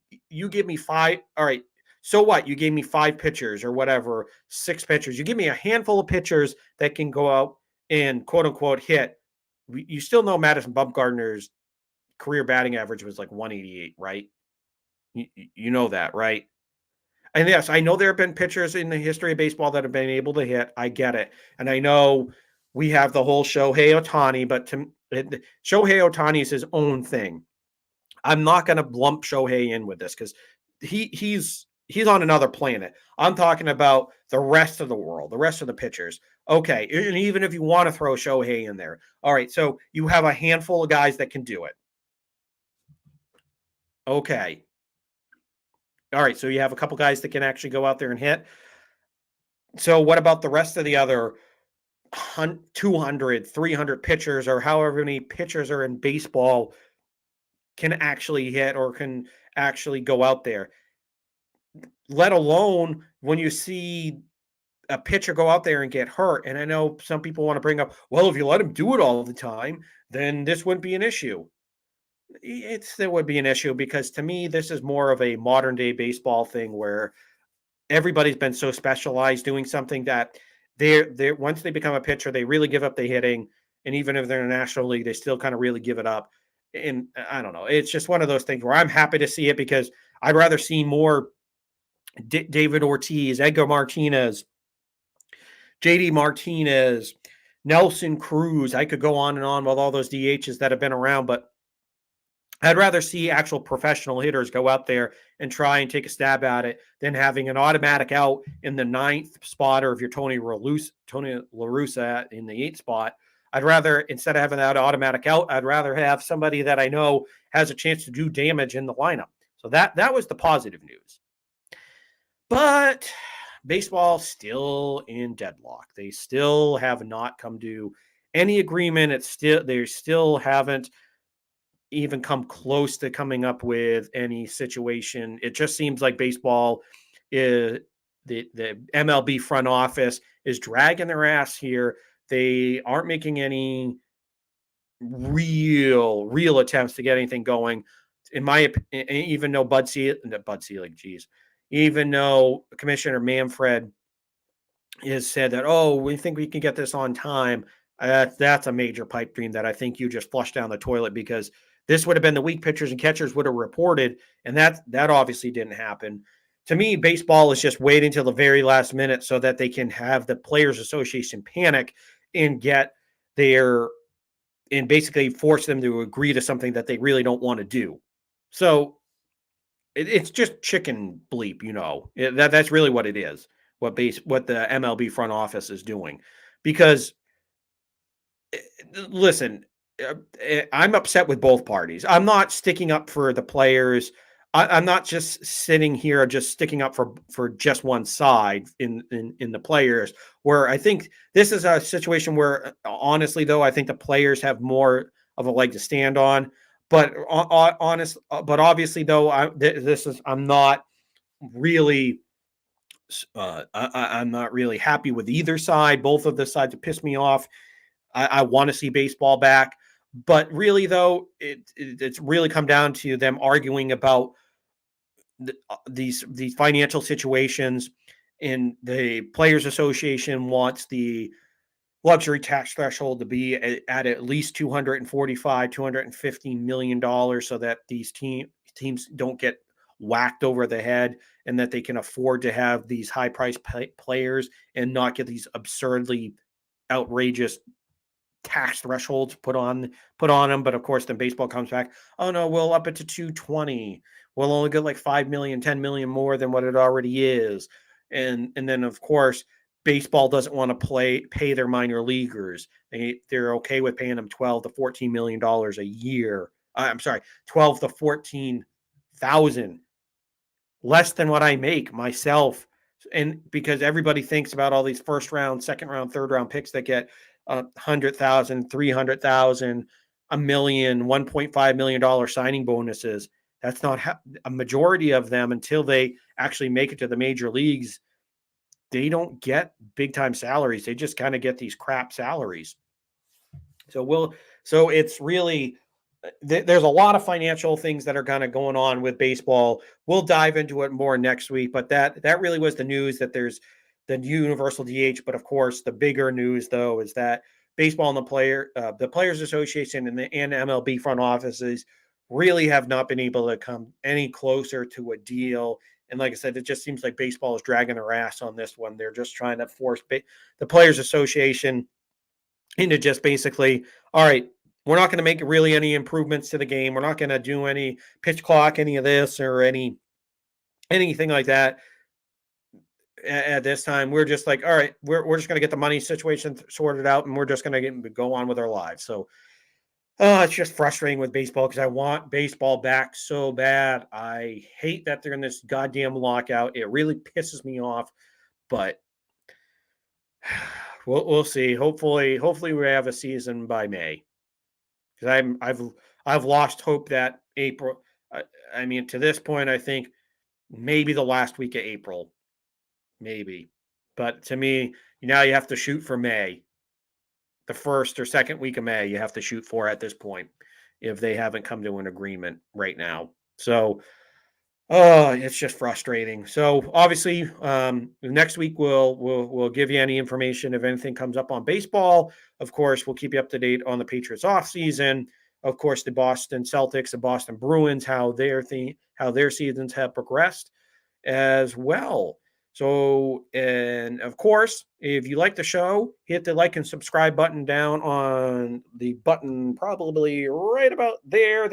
give me 5. All right. So what? You gave me 5 pitchers or whatever, 6 pitchers. You give me a handful of pitchers that can go out and quote unquote hit. You still know Madison Bumgarner's career batting average was like 188, right? You know that, right? And yes, I know there have been pitchers in the history of baseball that have been able to hit. I get it. And I know we have the whole Shohei Ohtani, but Shohei Ohtani is his own thing. I'm not going to lump Shohei in with this because he's on another planet. I'm talking about the rest of the world, the rest of the pitchers. Okay, and even if you want to throw Shohei in there, all right. So you have a handful of guys that can do it. Okay, all right. So you have a couple guys that can actually go out there and hit. So what about the rest of the other 200, 300 pitchers or however many pitchers are in baseball can actually hit or can actually go out there? Let alone when you see a pitcher go out there and get hurt. And I know some people want to bring up, well, if you let him do it all the time, then this wouldn't be an issue. It still would be an issue because to me, this is more of a modern day baseball thing where everybody's been so specialized doing something that they're once they become a pitcher, they really give up the hitting. And even if they're in the National League, they still kind of really give it up. And I don't know. It's just one of those things where I'm happy to see it because I'd rather see more David Ortiz, Edgar Martinez, JD Martinez, Nelson Cruz. I could go on and on with all those DHs that have been around, but I'd rather see actual professional hitters go out there and try and take a stab at it than having an automatic out in the 9th spot, or if you're Tony La Russa in the 8th spot. I'd rather, instead of having that automatic out, I'd rather have somebody that I know has a chance to do damage in the lineup. So that was the positive news. But baseball still in deadlock. They still have not come to any agreement. They still haven't even come close to coming up with any situation. It just seems like baseball is the MLB front office is dragging their ass here. They aren't making any real attempts to get anything going. In my opinion, even though even though Commissioner Manfred has said that, oh, we think we can get this on time. That's a major pipe dream that I think you just flushed down the toilet because this would have been the week pitchers and catchers would have reported, and that obviously didn't happen. To me, baseball is just waiting till the very last minute so that they can have the Players Association panic and get their and basically force them to agree to something that they really don't want to do. So it's just chicken bleep, that's really what it is. What the MLB front office is doing, because listen, I'm upset with both parties. I'm not sticking up for the players. I'm not just sitting here just sticking up for just one side in the players. Where I think this is a situation where, honestly, though, I think the players have more of a leg to stand on. But but obviously, though, I'm not really. I'm not really happy with either side. Both of the sides have pissed me off. I want to see baseball back, but really, though, it's really come down to them arguing about these financial situations. And the Players Association wants the luxury tax threshold to be at least 245, $250 million so that these teams don't get whacked over the head and that they can afford to have these high priced players and not get these absurdly outrageous tax thresholds put on them. But of course, then baseball comes back. Oh no, we'll up it to 220. We'll only get like 5 million, 10 million more than what it already is. And then of course, baseball doesn't want to pay their minor leaguers. They're okay with paying them 12 to 14 million dollars a year. I'm sorry, 12 to 14,000, less than what I make myself. And because everybody thinks about all these first round, second round, third round picks that get 100,000, 300,000, a million, $1.5 million signing bonuses. That's not a majority of them until they actually make it to the major leagues. They don't get big time salaries. They just kind of get these crap salaries. So it's really, there's a lot of financial things that are kind of going on with baseball. We'll dive into it more next week, but that really was the news, that there's the universal DH. But of course, the bigger news though is that baseball and the Players Association and the MLB front offices really have not been able to come any closer to a deal. And like I said, it just seems like baseball is dragging their ass on this one. They're just trying to force the Players Association into just basically, all right, we're not going to make really any improvements to the game. We're not going to do any pitch clock, any of this or anything like that at this time. We're just like, all right, we're just going to get the money situation sorted out, and we're just going to go on with our lives. So it's just frustrating with baseball because I want baseball back so bad. I hate that they're in this goddamn lockout. It really pisses me off, but we'll see. Hopefully we have a season by May, because I've lost hope that April. I mean, to this point, I think maybe the last week of April, maybe. But to me, now you have to shoot for May, the first or second week of May. You have to shoot for at this point if they haven't come to an agreement right now. So oh, it's just frustrating. So obviously, next week we'll give you any information if anything comes up on baseball. Of course, we'll keep you up to date on the Patriots offseason. Of course, the Boston Celtics, the Boston Bruins, how their seasons have progressed as well. So, and of course, if you like the show, hit the like and subscribe button down on the button, probably right about there,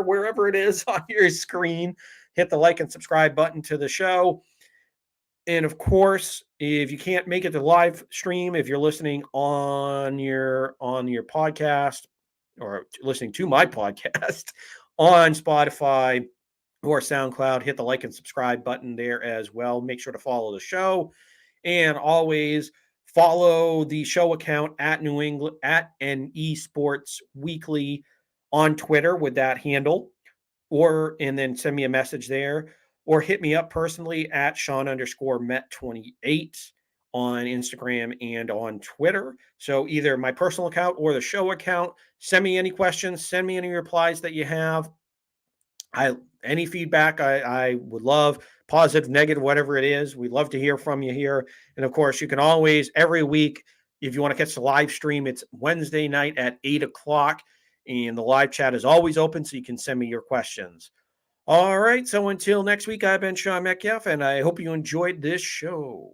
wherever it is on your screen. Hit the like and subscribe button to the show. And of course, if you can't make it to live stream, if you're listening on your podcast or listening to my podcast on Spotify or SoundCloud, hit the like and subscribe button there as well. Make sure to follow the show, and always follow the show account at New England at NE Sports Weekly on Twitter with that handle, and then send me a message there, or hit me up personally at Sean_Met28 on Instagram and on Twitter. So either my personal account or the show account. Send me any questions, send me any replies that you have. Any feedback I would love, positive, negative, whatever it is. We'd love to hear from you here. And of course, you can always, every week, if you want to catch the live stream, it's Wednesday night at 8:00, and the live chat is always open, so you can send me your questions. All right, so until next week, I've been Sean Metcalf, and I hope you enjoyed this show.